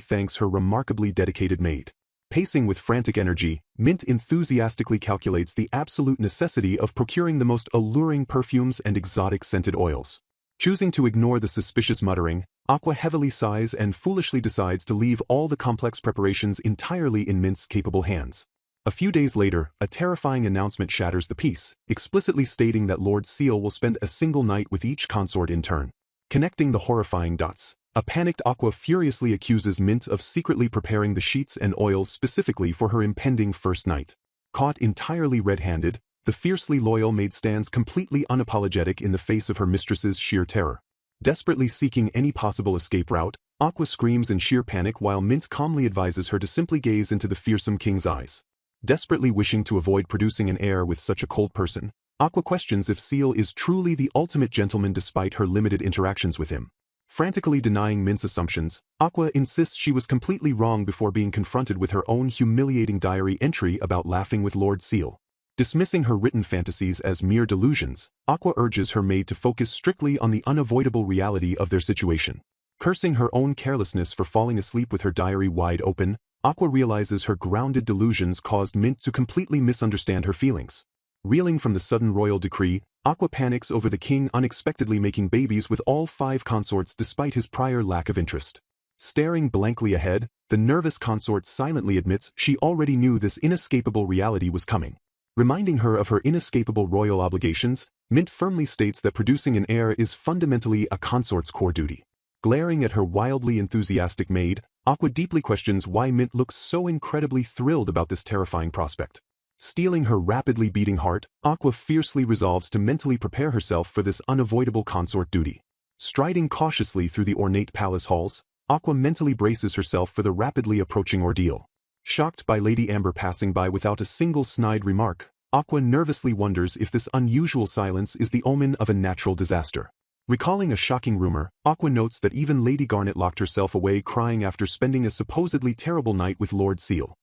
thanks her remarkably dedicated maid. Pacing with frantic energy, Mint enthusiastically calculates the absolute necessity of procuring the most alluring perfumes and exotic scented oils. Choosing to ignore the suspicious muttering, Aqua heavily sighs and foolishly decides to leave all the complex preparations entirely in Mint's capable hands. A few days later, a terrifying announcement shatters the peace, explicitly stating that Lord Seal will spend a single night with each consort in turn. Connecting the horrifying dots, a panicked Aqua furiously accuses Mint of secretly preparing the sheets and oils specifically for her impending first night. Caught entirely red-handed, the fiercely loyal maid stands completely unapologetic in the face of her mistress's sheer terror. Desperately seeking any possible escape route, Aqua screams in sheer panic while Mint calmly advises her to simply gaze into the fearsome king's eyes. Desperately wishing to avoid producing an heir with such a cold person, Aqua questions if Seal is truly the ultimate gentleman despite her limited interactions with him. Frantically denying Mint's assumptions, Aqua insists she was completely wrong before being confronted with her own humiliating diary entry about laughing with Lord Seal. Dismissing her written fantasies as mere delusions, Aqua urges her maid to focus strictly on the unavoidable reality of their situation. Cursing her own carelessness for falling asleep with her diary wide open, Aqua realizes her grounded delusions caused Mint to completely misunderstand her feelings. Reeling from the sudden royal decree, Aqua panics over the king unexpectedly making babies with all 5 consorts despite his prior lack of interest. Staring blankly ahead, the nervous consort silently admits she already knew this inescapable reality was coming. Reminding her of her inescapable royal obligations, Mint firmly states that producing an heir is fundamentally a consort's core duty. Glaring at her wildly enthusiastic maid, Aqua deeply questions why Mint looks so incredibly thrilled about this terrifying prospect. Steeling her rapidly beating heart, Aqua fiercely resolves to mentally prepare herself for this unavoidable consort duty. Striding cautiously through the ornate palace halls, Aqua mentally braces herself for the rapidly approaching ordeal. Shocked by Lady Amber passing by without a single snide remark, Aqua nervously wonders if this unusual silence is the omen of a natural disaster. Recalling a shocking rumor, Aqua notes that even Lady Garnet locked herself away crying after spending a supposedly terrible night with Lord Seal.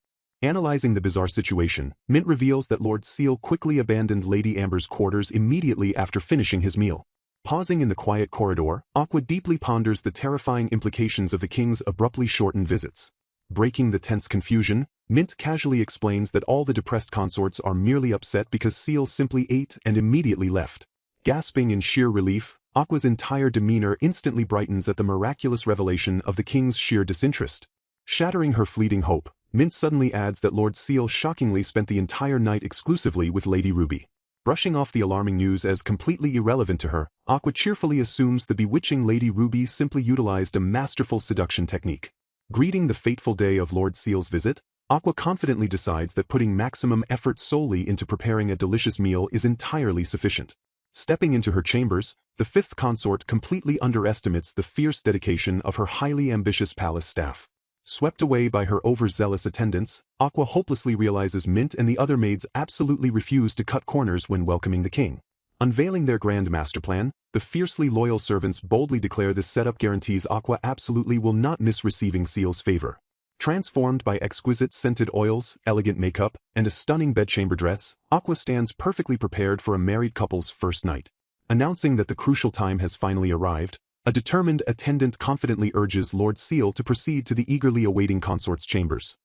Analyzing the bizarre situation, Mint reveals that Lord Seal quickly abandoned Lady Amber's quarters immediately after finishing his meal. Pausing in the quiet corridor, Aqua deeply ponders the terrifying implications of the king's abruptly shortened visits. Breaking the tense confusion, Mint casually explains that all the depressed consorts are merely upset because Seal simply ate and immediately left. Gasping in sheer relief, Aqua's entire demeanor instantly brightens at the miraculous revelation of the king's sheer disinterest. Shattering her fleeting hope, Mint suddenly adds that Lord Seal shockingly spent the entire night exclusively with Lady Ruby. Brushing off the alarming news as completely irrelevant to her, Aqua cheerfully assumes the bewitching Lady Ruby simply utilized a masterful seduction technique. Greeting the fateful day of Lord Seal's visit, Aqua confidently decides that putting maximum effort solely into preparing a delicious meal is entirely sufficient. Stepping into her chambers, the 5th consort completely underestimates the fierce dedication of her highly ambitious palace staff. Swept away by her overzealous attendants, Aqua hopelessly realizes Mint and the other maids absolutely refuse to cut corners when welcoming the king. Unveiling their grand master plan, the fiercely loyal servants boldly declare this setup guarantees Aqua absolutely will not miss receiving Seal's favor. Transformed by exquisite scented oils, elegant makeup, and a stunning bedchamber dress, Aqua stands perfectly prepared for a married couple's first night. Announcing that the crucial time has finally arrived, a determined attendant confidently urges Lord Seal to proceed to the eagerly awaiting consort's chambers.